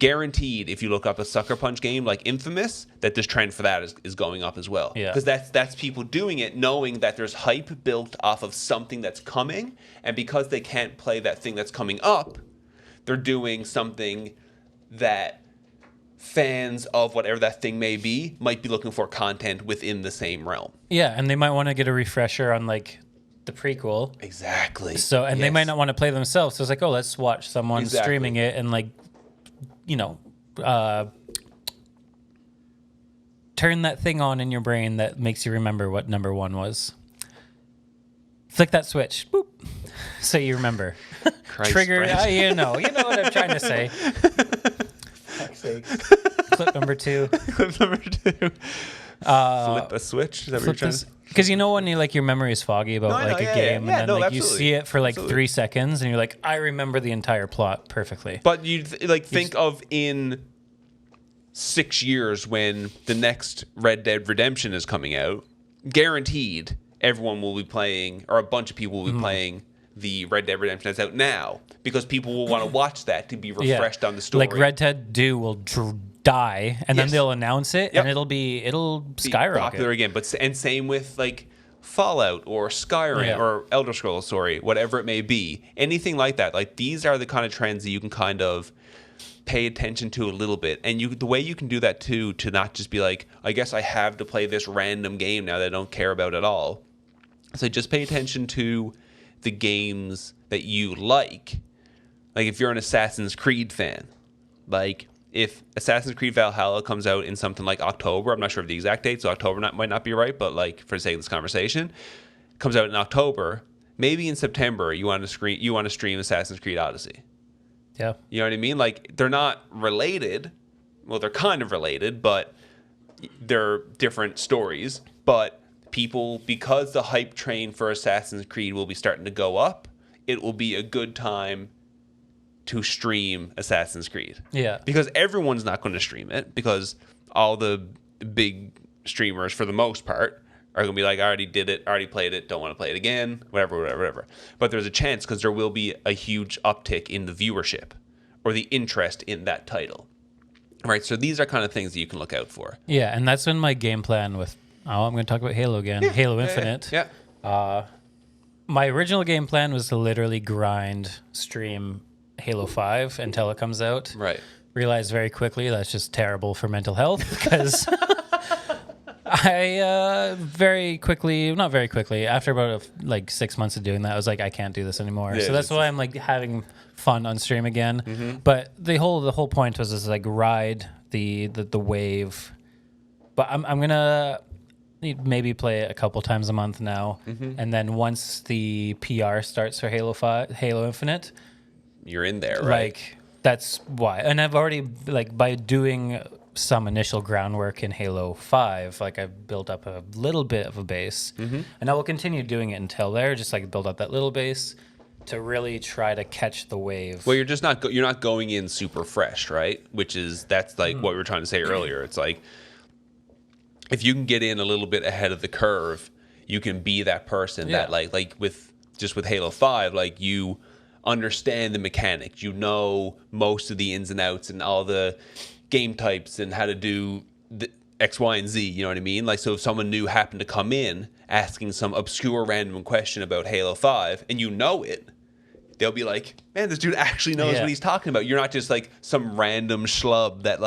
Guaranteed, if you look up a Sucker Punch game like Infamous, that this trend for that is going up as well. Yeah. Because that's people doing it knowing that there's hype built off of something that's coming, and because they can't play that thing that's coming up, they're doing something that fans of whatever that thing may be might be looking for content within the same realm. Yeah, and they might want to get a refresher on, like, the prequel. Exactly. So, and they might not want to play themselves. So it's like, oh, let's watch someone streaming it and, like, you know, turn that thing on in your brain that makes you remember what number 1 was. Flick that switch. Boop. So you remember. Trigger. You know what I'm trying to say. sakes. Clip number 2. Clip number 2. Flip a switch. Is that what you're trying to say? Because you know when your memory is foggy about a game, and then you see it for 3 seconds, and you're like, I remember the entire plot perfectly. But you think of in 6 years when the next Red Dead Redemption is coming out, guaranteed everyone will be playing, or a bunch of people will be playing the Red Dead Redemption that's out now, because people will want to watch that to be refreshed on the story. Like Red Dead 2 will die, and then they'll announce it, and it'll skyrocket. Popular again. And same with like Fallout or Skyrim or Elder Scrolls, whatever it may be. Anything like that. Like these are the kind of trends that you can kind of pay attention to a little bit. And the way you can do that too, to not just be like, I guess I have to play this random game now that I don't care about at all. So just pay attention to the games that you like. Like if you're an Assassin's Creed fan, like if Assassin's Creed Valhalla comes out in something like October, I'm not sure of the exact date, so October might not be right, but like for the sake of this conversation, comes out in October, maybe in September you want to stream Assassin's Creed Odyssey. Yeah. You know what I mean? Like they're not related. Well, they're kind of related, but they're different stories. But people, because the hype train for Assassin's Creed will be starting to go up, it will be a good time to stream Assassin's Creed. Yeah. Because everyone's not going to stream it, because all the big streamers, for the most part, are going to be like, I already did it, already played it, don't want to play it again, whatever. But there's a chance, because there will be a huge uptick in the viewership or the interest in that title. Right? So these are kind of things that you can look out for. Yeah, and that's been my game plan with, I'm going to talk about Halo again, Halo Infinite. Yeah. My original game plan was to literally grind, stream Halo 5 until it comes out. Right. Realized very quickly that's just terrible for mental health, because I not very quickly, after about 6 months of doing that, I was like, I can't do this anymore. So that's why I'm like having fun on stream again. Mm-hmm. But the whole point was just like ride the wave. But I'm gonna maybe play it a couple times a month now, and then once the PR starts for Halo Infinite, you're in there, right? Like that's why. And I've already by doing some initial groundwork in Halo 5, I've built up a little bit of a base, and I will continue doing it until there, just build up that little base to really try to catch the wave. Well, you're not going in super fresh, right? That's what we were trying to say earlier. It's like, if you can get in a little bit ahead of the curve, you can be that person that with Halo 5, you understand the mechanics, you know most of the ins and outs and all the game types and how to do the X, Y, and Z, you know what I mean? So if someone new happened to come in asking some obscure random question about Halo 5 and you know it, they'll be like, man, this dude actually knows what he's talking about. You're not just some random schlub that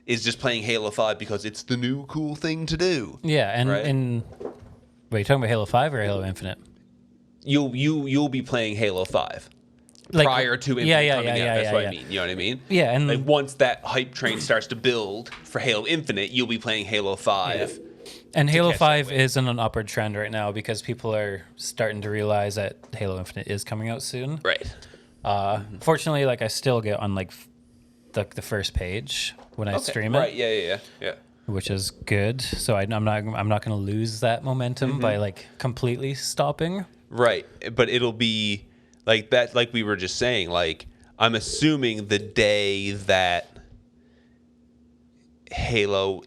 is just playing Halo 5 because it's the new cool thing to do. Yeah, and right? Wait, you talking about Halo 5 or Halo Infinite? You'll be playing Halo 5 prior to Infinite coming out. That's what I mean. You know what I mean? Yeah, and once that hype train starts to build for Halo Infinite, you'll be playing Halo 5. Yeah. And Halo 5 is in an upward trend right now because people are starting to realize that Halo Infinite is coming out soon. Right. Fortunately, I still get on the first page when I stream it. Right. Yeah. Which is good. So I'm not going to lose that momentum by completely stopping. Right. But it'll be that, like we were just saying, I'm assuming the day that Halo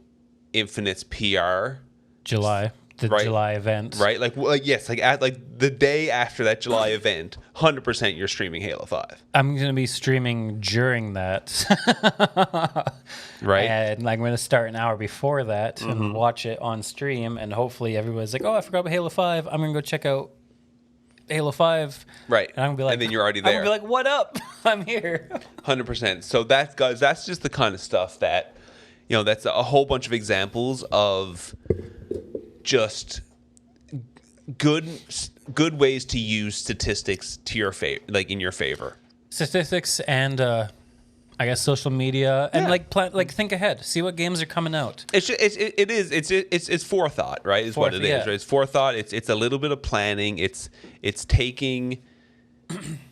Infinite's PR, July event, right? Yes, at the day after that July event, 100% you're streaming Halo 5. I'm gonna be streaming during that, right? And I'm gonna start an hour before that and watch it on stream, and hopefully everyone's like, "Oh, I forgot about Halo 5. I'm gonna go check out Halo 5." Right. And I'm gonna be like, and then you're already there. I'm gonna be like, "What up? I'm here." 100%. So that's just the kind of stuff that, that's a whole bunch of examples of just good ways to use statistics to your favor, in your favor. Statistics and I guess social media and think ahead, see what games are coming out. It's forethought, right? Is what it is. Right? It's forethought. It's a little bit of planning. It's taking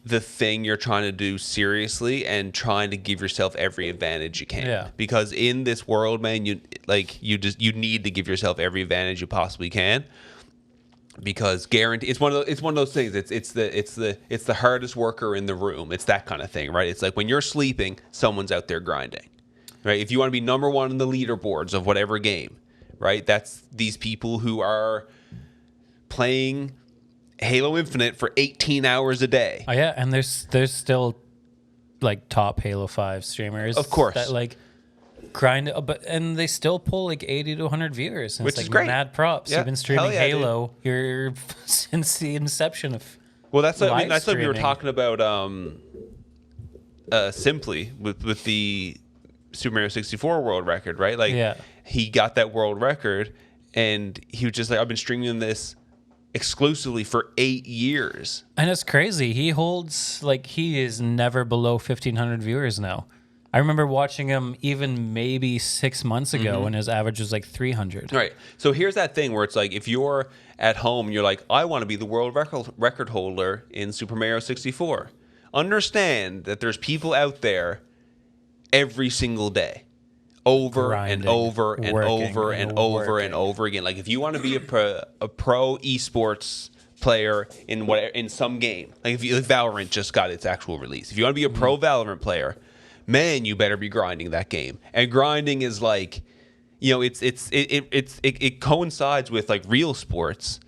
the thing you're trying to do seriously and trying to give yourself every advantage you can. Yeah. Because in this world, man, you need to give yourself every advantage you possibly can. Because guarantee it's one of those things. It's the hardest worker in the room. It's that kind of thing, right? It's like when you're sleeping, someone's out there grinding, right? If you want to be number one in the leaderboards of whatever game, right? That's these people who are playing Halo Infinite for 18 hours a day. Oh yeah, and there's still like top Halo 5 streamers, Of course. that like grind, and they still pull like 80 to 100 viewers, and Which it's like is great. mad props. Yeah. You've been streaming Hell yeah, Halo you're since the inception of. Well, that's live that's what we were streaming. talking about simply with the Super Mario 64 world record, right? Like Yeah. he got that world record and he was just like, I've been streaming this exclusively for 8 years. And it's crazy. He is never below 1,500 viewers now. I remember watching him even maybe 6 months ago when his average was like 300. Right. So here's that thing where it's like, if you're at home, you're like, I want to be the world record holder in Super Mario 64. Understand that there's people out there every single day, over Grinding, and over and working, over and and over working. and over again. Like if you want to be a pro esports player in some game, like if Valorant just got its actual release, if you want to be a pro Valorant player, man, you better be grinding that game. And grinding is like, you know, it coincides with like real sports,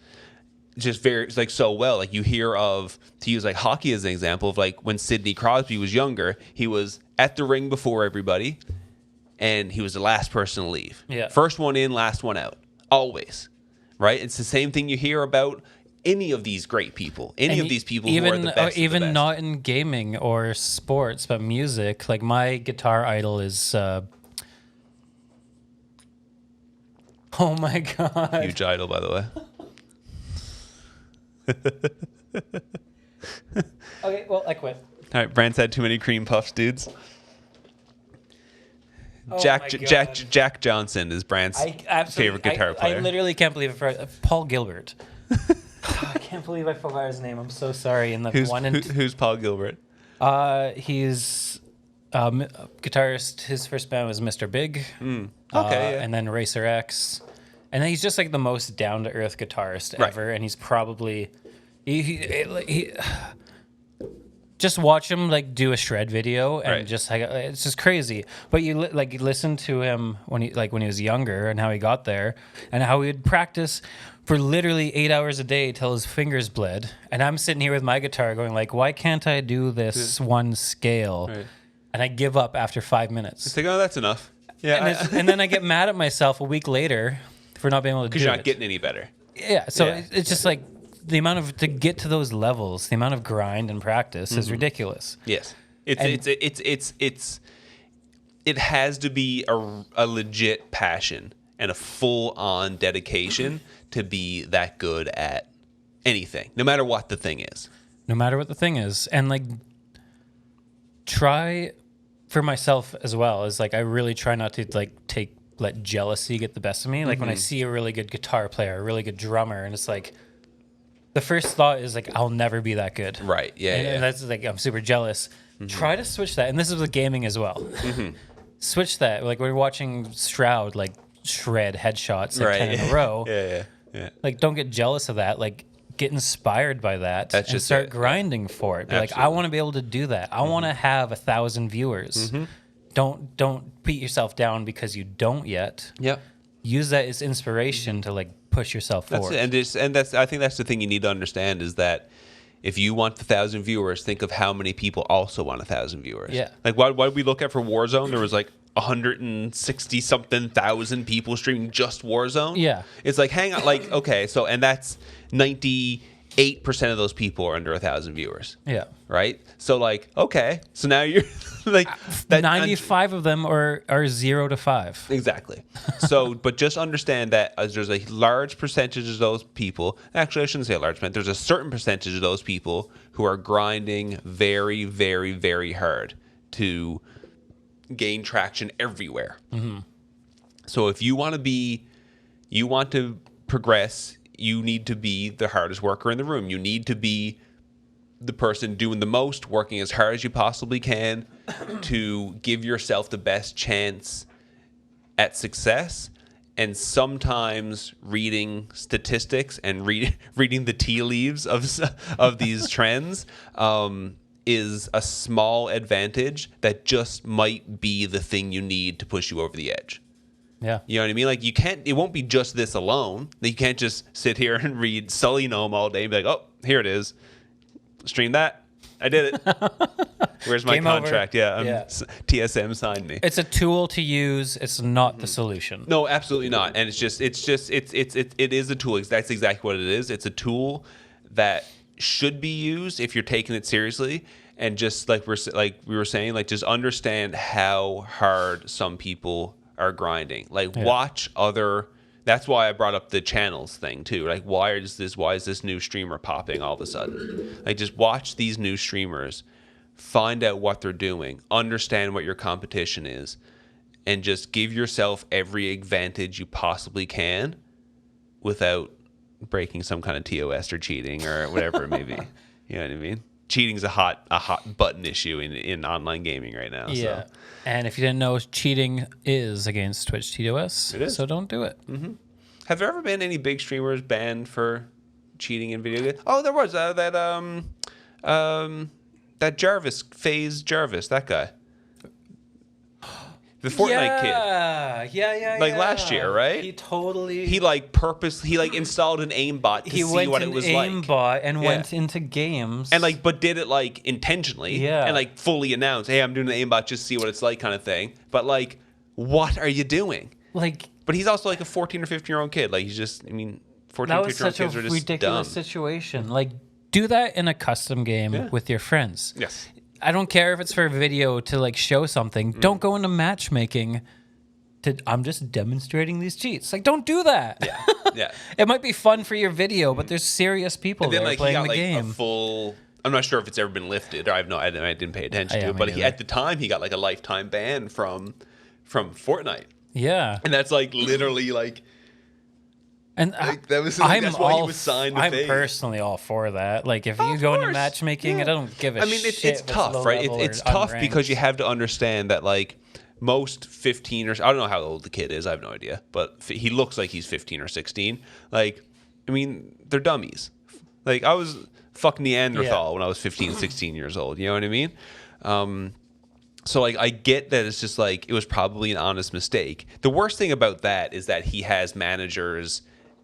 just very like so well. Like you hear of, to use like hockey as an example, of like when Sidney Crosby was younger, he was at the ring before everybody, and he was the last person to leave. Yeah. First one in, last one out, always. Right? It's the same thing you hear about any of these great people, any of these people who are the best. of the Even best. not in gaming or sports, but music. Like my guitar idol is. Oh my god! Huge idol, by the way. Okay, well I quit. All right, Brand's had too many cream puffs, dudes. Oh Jack my God. Jack Johnson is Brand's favorite guitar player. I literally can't believe it. Paul Gilbert. I can't believe I forgot his name. I'm so sorry. And the Who's Paul Gilbert? he's guitarist. His first band was Mr. Big. Okay, yeah. And then Racer X. And then he's just like the most down to earth guitarist Right. ever. And he's probably he just watch him like do a shred video and Right. just like it's just crazy. But you listen to him when he was younger and how he got there and how he would practice for literally 8 hours a day till his fingers bled. And I'm sitting here with my guitar going like, why can't I do this one scale? Right. And I give up after 5 minutes. It's like, oh, that's enough. Yeah, And then I get mad at myself a week later for not being able to do because you're not it. getting any better. Yeah, so Yeah. it's just like the amount of to get to those levels, the amount of grind and practice is ridiculous. Yes, it has to be a legit passion and a full on dedication to be that good at anything, no matter what the thing is. No matter what the thing is, and like try for myself as well is like I really try not to like let jealousy get the best of me. Like when I see a really good guitar player, a really good drummer, and it's like the first thought is like I'll never be that good. Right. Yeah. And that's like I'm super jealous. Try to switch that, and this is with gaming as well. Switch that. Like we're watching Stroud like shred headshots like 10 in a row. Yeah. Like don't get jealous of that. Like get inspired by that That's and just start it. grinding for it. Be like I Absolutely. want to be able to do that. I want to have 1,000 viewers. Don't beat yourself down because you don't yet. Yep. Use that as inspiration to like push yourself That's forward. it. And that's I think that's the thing you need to understand is that if you want 1,000 viewers, think of how many people also want 1,000 viewers. Yeah. Like what did we look at for Warzone? There was like 160 something thousand people streaming just Warzone. Yeah. It's like hang on, like okay, so and that's 98% of those people are under 1,000 viewers. Yeah. Right. So like okay, so now you're like that 95 of them are 0 to 5. Exactly. So, but just understand that there's a large percentage of those people. Actually, I shouldn't say a large percentage. There's a certain percentage of those people who are grinding very, very, very hard to gain traction everywhere. So, if you want to progress, you need to be the hardest worker in the room. You need to be the person doing the most, working as hard as you possibly can to give yourself the best chance at success. And sometimes reading statistics and reading the tea leaves of these trends is a small advantage that just might be the thing you need to push you over the edge. Yeah. You know what I mean? Like, it won't be just this alone. You can't just sit here and read Sully Gnome all day and be like, oh, here it is. Stream that. I did it. Where's my Game contract? over. Yeah, TSM signed me. It's a tool to use. It's not the solution. No, absolutely not. And it is a tool. That's exactly what it is. It's a tool that should be used if you're taking it seriously. And just like we were saying, like, just understand how hard some people are grinding. Like, watch other. That's why I brought up the channels thing too. Like, why is this new streamer popping all of a sudden? Like, just watch these new streamers, find out what they're doing, understand what your competition is, and just give yourself every advantage you possibly can without breaking some kind of TOS or cheating or whatever it may be. You know what I mean? Cheating's a hot button issue in online gaming right now. Yeah. So. And if you didn't know, cheating is against Twitch TOS. It is. So don't do it. Mm-hmm. Have there ever been any big streamers banned for cheating in video games? Oh, there was that Jarvis, FaZe Jarvis, that guy. The Fortnite kid. Yeah. Like last year, right? He totally... He installed an aimbot to see what it was like. He went aimbot and went into games. And but did it like intentionally. Yeah. And fully announced, hey, I'm doing the aimbot just to see what it's like kind of thing. But what are you doing? But he's also like a 14 or 15-year-old kid. Like, he's just, 14 or 15-year-old kids are just That was such a ridiculous dumb. situation. Like, do that in a custom game with your friends. Yes. I don't care if it's for a video to show something. Don't go into matchmaking I'm just demonstrating these cheats. Like, don't do that. Yeah. It might be fun for your video, but there's serious people there playing the game. A full. I'm not sure if it's ever been lifted. I didn't pay attention to it. But at the time, he got a lifetime ban from Fortnite. Yeah. And that's literally And that's why he was signed to I'm FaZe. personally all for that. Like, if you go into matchmaking, I don't give a shit. It's tough, right? It's tough because you have to understand that most 15 or I don't know how old the kid is. I have no idea, but he looks like he's 15 or 16. They're dummies. I was fuck Neanderthal when I was 15, 16 years old. You know what I mean? So I get that it's just it was probably an honest mistake. The worst thing about that is that he has managers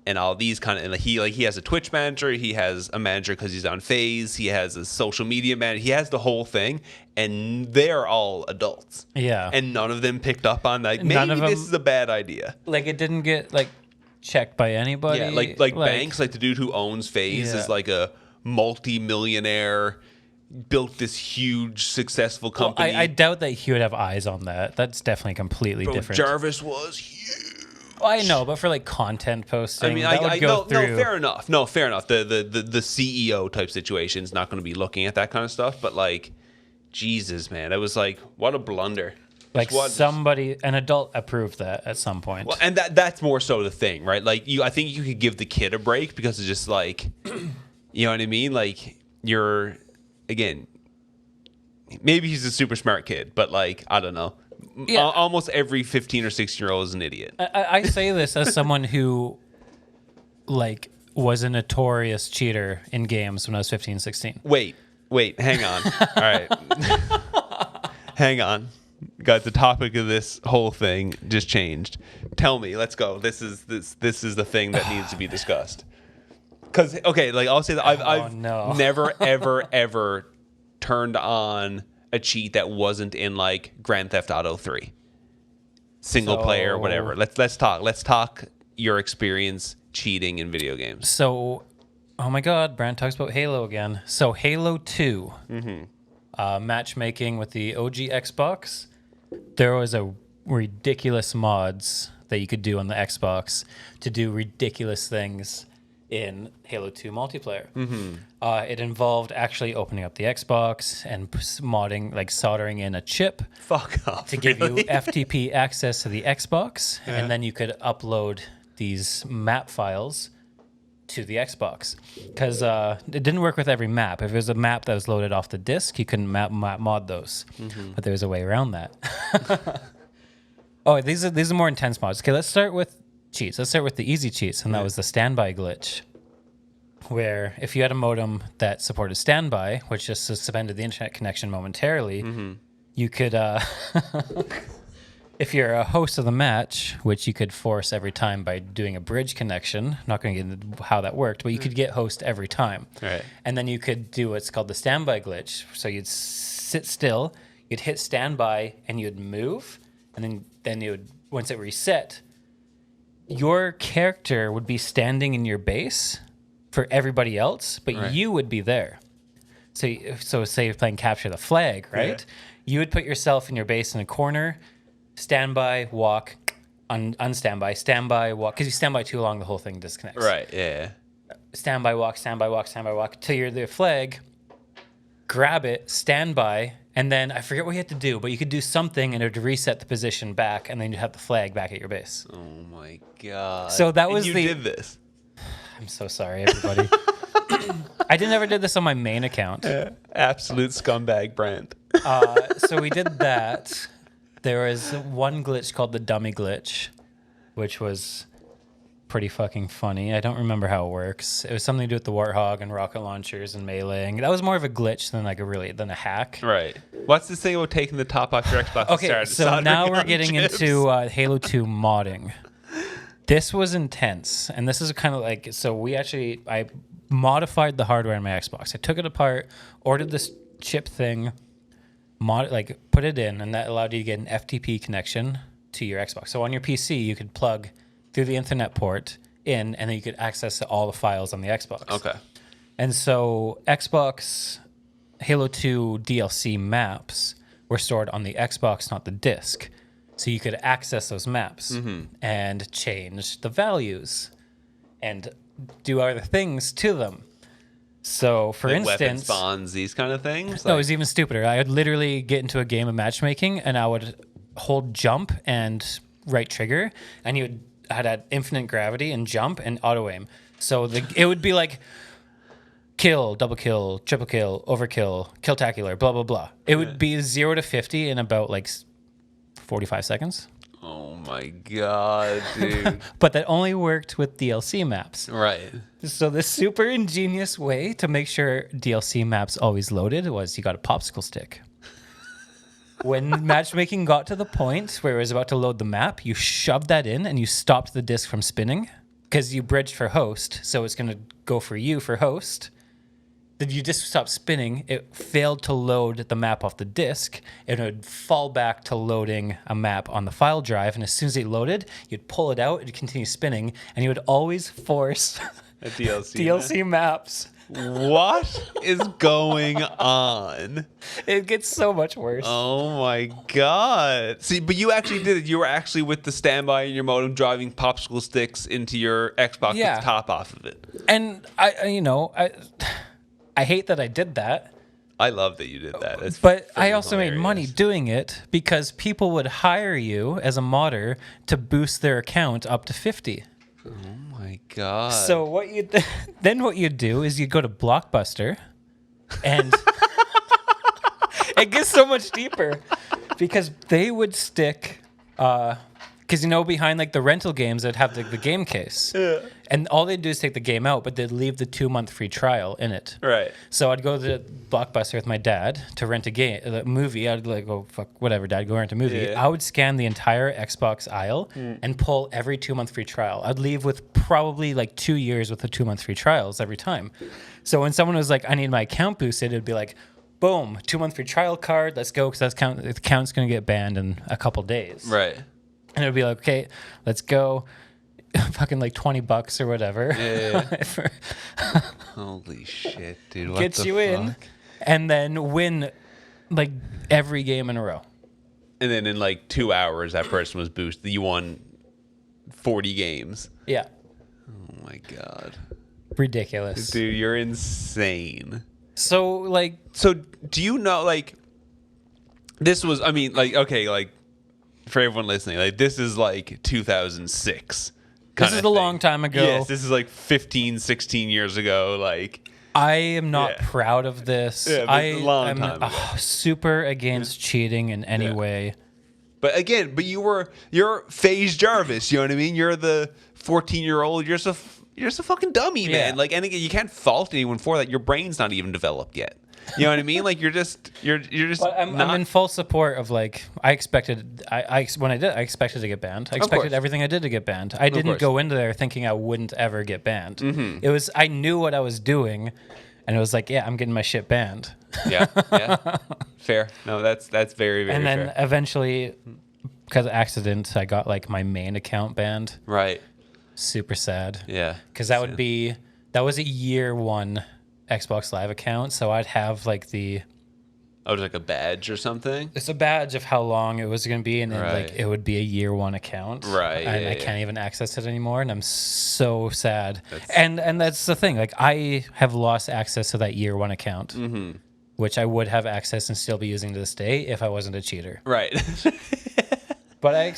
and all these and he has a Twitch manager, he has a manager because he's on FaZe, he has a social media manager, he has the whole thing, and they're all adults. Yeah. And none of them picked up on that. Maybe this is a bad idea. It didn't get checked by anybody. Yeah, Banks, the dude who owns FaZe is a multi-millionaire, built this huge successful company. Well, I doubt that he would have eyes on that. That's definitely completely different. Jarvis was huge. I know, but for content posting, fair enough. No, fair enough. The CEO type situation is not going to be looking at that kind of stuff. But Jesus, man, that was what a blunder. An adult approved that at some point. Well, and that's more so the thing, right? I think you could give the kid a break because it's just you know what I mean? You're, again, maybe he's a super smart kid, but I don't know. Yeah. Almost every 15 or 16-year-old is an idiot. I say this as someone who was a notorious cheater in games when I was 15, 16. Wait, hang on. All right. Hang on. Got the topic of this whole thing just changed. Tell me, let's go. This is the thing that needs to be discussed. Because, I'll say that I've never, ever, ever turned on a cheat that wasn't in Grand Theft Auto 3. Single player, whatever. Let's talk your experience cheating in video games. So, oh my God, Brand talks about Halo again. So Halo 2, matchmaking with the OG Xbox, there was a ridiculous mods that you could do on the Xbox to do ridiculous things in Halo 2 multiplayer. It involved actually opening up the Xbox and modding, soldering in a chip. Fuck off, to give you FTP access to the Xbox, and then you could upload these map files to the Xbox, because it didn't work with every map. If it was a map that was loaded off the disc, you couldn't mod those. But there was a way around that. Oh, these are more intense mods. Okay, let's start with cheats. Let's start with the easy cheats, and that was the standby glitch, where if you had a modem that supported standby, which just suspended the internet connection momentarily, you could, if you're a host of the match, which you could force every time by doing a bridge connection, I'm not going to get into how that worked, but you could get host every time. Right. And then you could do what's called the standby glitch. So you'd sit still, you'd hit standby, and you'd move, and then you would, once it reset, your character would be standing in your base for everybody else, but you would be there. So say you're playing Capture the Flag, right? Yeah. You would put yourself in your base in a corner, standby, walk, unstandby, standby, walk. Because you stand by too long, the whole thing disconnects. Right, yeah. Standby, walk, standby, walk, standby, walk, till you're the flag, grab it, standby, and then I forget what you had to do, but you could do something and it would reset the position back, and then you'd have the flag back at your base. Oh my God. So that was you did this. I'm so sorry, everybody. I never did this on my main account. Absolute scumbag brand. So we did that. There was one glitch called the dummy glitch, which was pretty fucking funny. I don't remember how it works. It was something to do with the Warthog and rocket launchers and meleeing. That was more of a glitch than a hack. Right. What's this thing about taking the top off your Xbox? Okay, so now we're getting into Halo 2 modding. This was intense, and this is kind of like, so I modified the hardware on my Xbox. I took it apart, ordered this chip thing, put it in, and that allowed you to get an FTP connection to your Xbox. So on your PC, you could plug through the Ethernet port in, and then you could access all the files on the Xbox. Okay. And so Xbox Halo 2 DLC maps were stored on the Xbox, not the disc. So you could access those maps and change the values and do other things to them. So, for instance, weapon spawns, these kind of things. No, it was even stupider. I would literally get into a game of matchmaking, and I would hold jump and right trigger, and I'd add infinite gravity and jump and auto aim. So it would be like kill, double kill, triple kill, overkill, kill-tacular, blah blah blah. It would be 0 to 50 in about 45 seconds. Oh my God, dude. But that only worked with DLC maps. Right. So the super ingenious way to make sure DLC maps always loaded was you got a popsicle stick. When matchmaking got to the point where it was about to load the map, you shoved that in and you stopped the disc from spinning because you bridged for host. So it's going to go for you for host. Then you just stopped spinning. It failed to load the map off the disc. It would fall back to loading a map on the file drive. And as soon as it loaded, you'd pull it out, it'd continue spinning, and you would always force a DLC maps. What is going on? It gets so much worse. Oh my God. See, but you actually did it. You were actually with the standby in your modem driving popsicle sticks into your Xbox with the top off of it. And I hate that I did that. I love that you did that. But I also made money doing it because people would hire you as a modder to boost their account up to 50. Oh my God. So what you do is you go to Blockbuster and it gets so much deeper because they would stick because behind the rental games they'd have the game case. Yeah. And all they'd do is take the game out, but they'd leave the 2-month free trial in it. Right. So I'd go to Blockbuster with my dad to rent a movie. I'd go, fuck, whatever, Dad, go rent a movie. Yeah. I would scan the entire Xbox aisle and pull every 2-month free trial. I'd leave with probably 2 years with the 2-month free trials every time. So when someone was like, I need my account boosted, it'd be like, boom, 2-month free trial card, let's go, because the account's going to get banned in a couple days. Right. And it'd be like, okay, let's go. Fucking $20 or whatever. Yeah. Holy shit, dude. What gets you fuck? in and then win every game in a row. And then in 2 hours, that person was boosted. You won 40 games. Yeah. Oh my God. Ridiculous. Dude, you're insane. So do you know, this was, okay, for everyone listening, this is 2006. This is a long time ago. Yes, this is like 15, 16 years ago. Like, I am not proud of this. Yeah, but it's a long time ago. Super against cheating in any way. But again, you're FaZe Jarvis. You know what I mean? You're the 14-year-old. You're just a fucking dummy, man. Like, and again, you can't fault anyone for that. Your brain's not even developed yet. You know what I mean? Like, you're just. But I'm in full support of, like, I expected. I expected to get banned. I expected everything I did to get banned. I didn't go into there thinking I wouldn't ever get banned. Mm-hmm. It was, I knew what I was doing, and it was like, yeah, I'm getting my shit banned. Yeah. Fair. No, that's very, very. And then fair. Eventually, because of accident, I got like my main account banned. Right. Super sad. Yeah. Because that was a year one Xbox Live account, so I'd have like like a badge or something. It's a badge of how long it was going to be, and then like it would be a year one account, right? And I can't even access it anymore, and I'm so sad. And that's the thing. Like, I have lost access to that year one account, which I would have access and still be using to this day if I wasn't a cheater, right? But I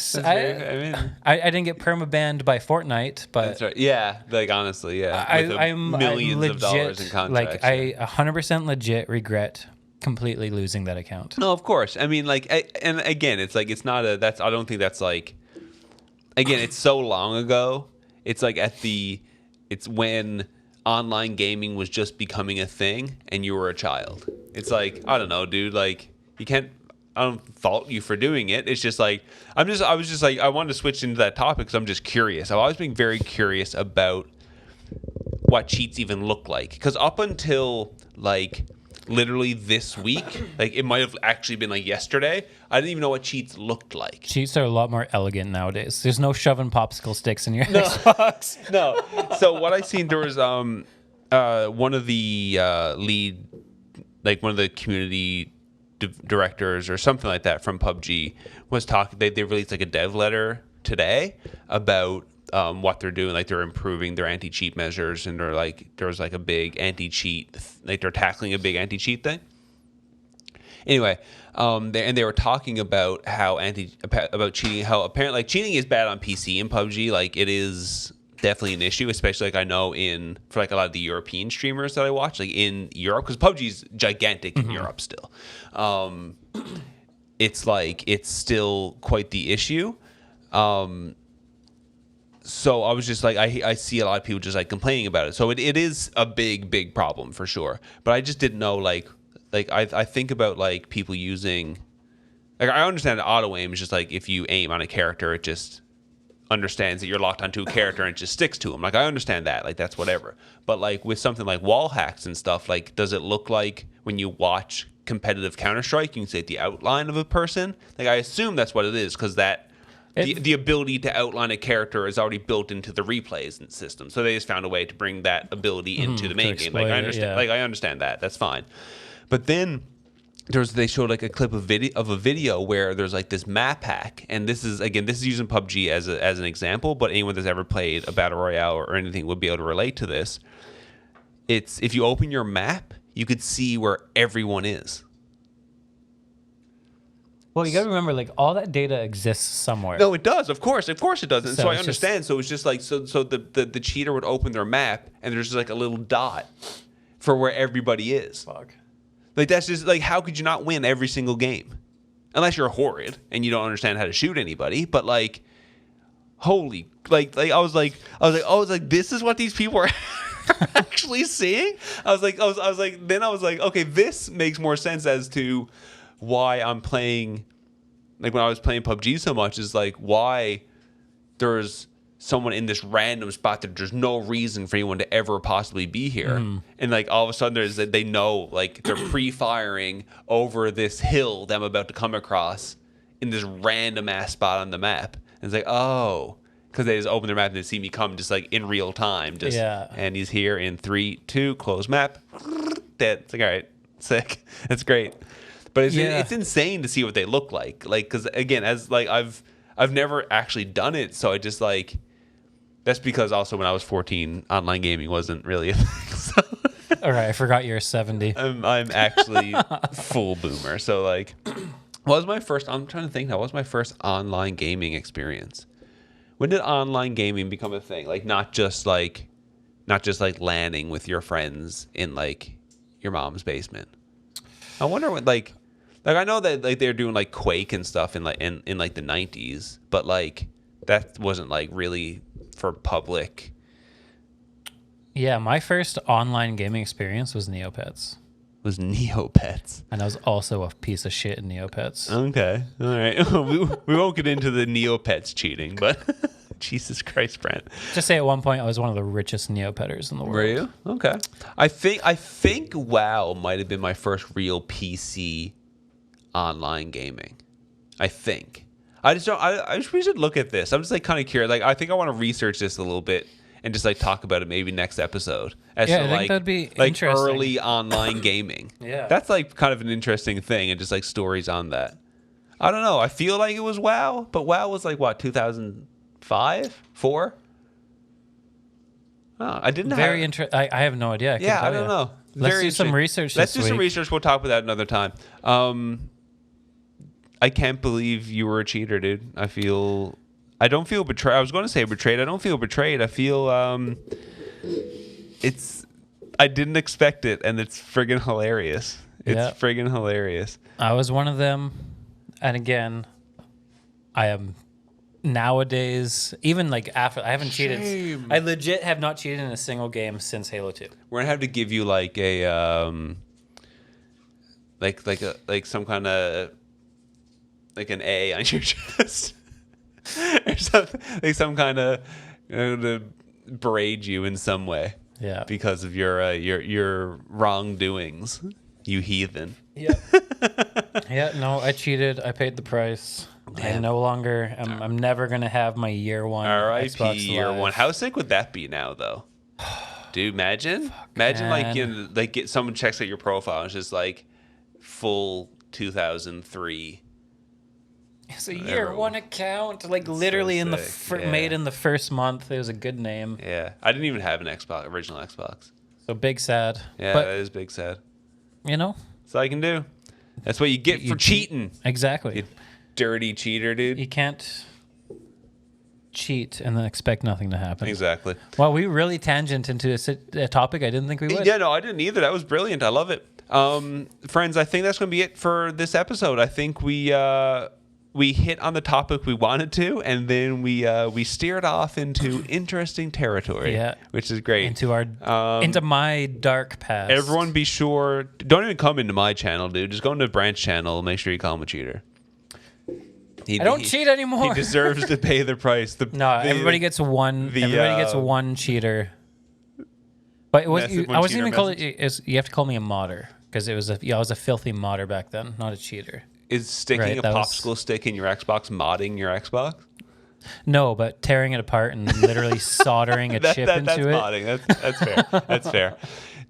didn't get perma-banned by Fortnite, but that's right. Yeah, like, honestly, yeah. I'm millions legit, of dollars in contracts. Like, I 100% legit regret completely losing that account. No, of course. I mean, like, and again, it's like, it's not I don't think that's like, again, it's so long ago. It's like it's when online gaming was just becoming a thing and you were a child. It's like, I don't know, dude, like, I don't fault you for doing it. It's just like, I wanted to switch into that topic because I'm just curious. I've always been very curious about what cheats even look like. Because up until, like, literally this week, like, it might have actually been like yesterday, I didn't even know what cheats looked like. Cheats are a lot more elegant nowadays. There's no shoving popsicle sticks in your Xbox. No. So what I seen, there was one of the lead, like, one of the community directors or something like that from PUBG was talking. They released like a dev letter today about what they're doing. Like, they're improving their anti-cheat measures, and there was like a big anti-cheat, like, they're tackling a big anti-cheat thing. Anyway, they were talking about about cheating, how apparently, like, cheating is bad on PC in PUBG. Like, it is definitely an issue, especially, like, I know for like a lot of the European streamers that I watch, like, in Europe, because PUBG's gigantic in Europe still. It's like, it's still quite the issue. So I was just like, I see a lot of people just like complaining about it. So it is a big problem for sure. But I just didn't know, like I think about, like, people using, like, I understand that auto aim is just like, if you aim on a character, it just understands that you're locked onto a character and it just sticks to them. Like, I understand that, like, that's whatever. But, like, with something like wall hacks and stuff, like, does it look like when you watch competitive Counter-Strike, you can see the outline of a person? Like, I assume that's what it is, because the ability to outline a character is already built into the replays and system. So they just found a way to bring that ability into the main game. Like, I understand. Like, I understand that. That's fine. But then they showed like a clip of a video where there's like this map hack, and this is using PUBG as an example, but anyone that's ever played a battle royale or anything would be able to relate to this. It's, if you open your map, you could see where everyone is. Well, you got to remember, like, all that data exists somewhere. No, it does. Of course it does. And so I understand. So it's just like, so the cheater would open their map, and there's just like a little dot for where everybody is. Fuck. Like, that's just like, how could you not win every single game? Unless you're horrid and you don't understand how to shoot anybody. But, like, holy, like I was like, this is what these people are actually seeing. I was like, okay, this makes more sense as to why I'm playing, like, when I was playing PUBG so much, is like, why there's someone in this random spot that there's no reason for anyone to ever possibly be here. And, like, all of a sudden they know, like, they're pre-firing over this hill that I'm about to come across in this random ass spot on the map. And it's like, oh, because they just open their map and they see me come just, like, in real time. Just, and he's here in 3, 2, close map. Dead. It's like, all right, sick. That's great. But it's insane to see what they look like. Like, because, again, as, like, I've never actually done it, so I just, like, that's because also when I was 14, online gaming wasn't really a thing. So. All right, I forgot you're 70. I'm actually full boomer. So, like, I'm trying to think now, what was my first online gaming experience? When did online gaming become a thing? Like not just like LANing with your friends in like your mom's basement. I wonder what like I know that like they're doing like Quake and stuff in like in like the 90s, but like that wasn't like really for public. Yeah, my first online gaming experience was Neopets. Was Neopets. And I was also a piece of shit in Neopets. Okay. All right. we won't get into the Neopets cheating, but Jesus Christ, Brent. Just say at one point I was one of the richest Neopetters in the world. Were you? Okay. I think WoW might have been my first real PC online gaming. I think. I just don't. I just we should look at this. I'm just like kind of curious. Like I think I want to research this a little bit and just like talk about it maybe next episode. As Yeah, to, I think like, that'd be like interesting. early online gaming. Yeah. That's like kind of an interesting thing, and just like stories on that. I don't know. I feel like it was WoW, but WoW was like what 2005, 4. Oh, I didn't. Very interesting. I have no idea. I don't know. Let's Very do some interesting. research. Let's this do some week. research. We'll talk about that another time. I can't believe you were a cheater, dude. I don't feel betrayed. I was going to say betrayed. I don't feel betrayed. I feel I didn't expect it, and it's friggin' hilarious. It's Yeah. friggin' hilarious. I was one of them, and again, I am nowadays. Even like after I haven't cheated. Shame. I legit have not cheated in a single game since Halo 2. We're gonna have to give you like a like some kind of like an A on your chest or something, like some kind of to braid you in some way. Yeah. Because of your wrongdoings, you heathen. Yeah. Yeah. No, I cheated. I paid the price. I Damn. no longer. I'm never gonna have my year one. R.I.P. Xbox year Live. one. How sick would that be now, though? Dude, imagine like like get someone checks out your profile and it's just like full 2003. It's a year one account, like literally in the sick, yeah. made in the first month. It was a good name. Yeah, I didn't even have an original Xbox. So big sad. Yeah, But that is big sad. you know, That's all I can do. That's what you get for cheating. Exactly. You dirty cheater, dude. You can't cheat and then expect nothing to happen. Exactly. Well, we really tangent into a topic I didn't think we would. Yeah, no, I didn't either. That was brilliant. I love it. Friends, I think that's going to be it for this episode. I think we hit on the topic we wanted to, and then we steered off into interesting territory. Yeah. Which is great. Into my dark past. Everyone be sure, don't even come into my channel, dude. Just go into the branch channel. Make sure you call him a cheater. I don't cheat anymore. He deserves to pay the price. Everybody gets one. Everybody gets one cheater. But it was. I wasn't even called. You have to call me a modder because I was a filthy modder back then, not a cheater. Is sticking a popsicle stick in your Xbox modding your Xbox? No, but tearing it apart and literally soldering a chip into that's it. Modding. That's fair. That's fair.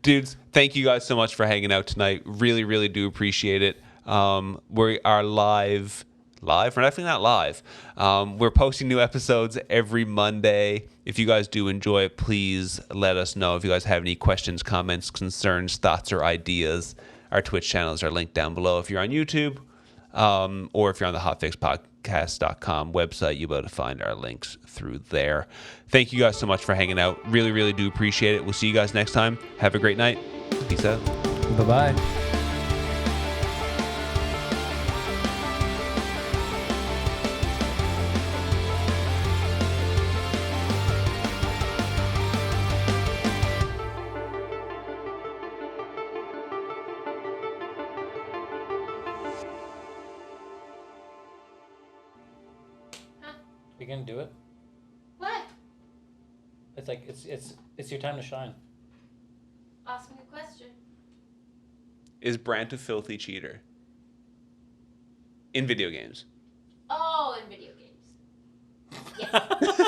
Dudes, thank you guys so much for hanging out tonight. Really, really do appreciate it. We are live. We're definitely not live. We're posting new episodes every Monday. If you guys do enjoy it, please let us know. If you guys have any questions, comments, concerns, thoughts, or ideas, our Twitch channels are linked down below. If you're on YouTube, or if you're on the hotfixpodcast.com website, you'll be able to find our links through there. Thank you guys so much for hanging out. Really, really do appreciate it. We'll see you guys next time. Have a great night. Peace out. Bye-bye. You gonna do it? What? It's like it's your time to shine. Ask me a question. Is Brant a filthy cheater? In video games. Oh, in video games. Yes.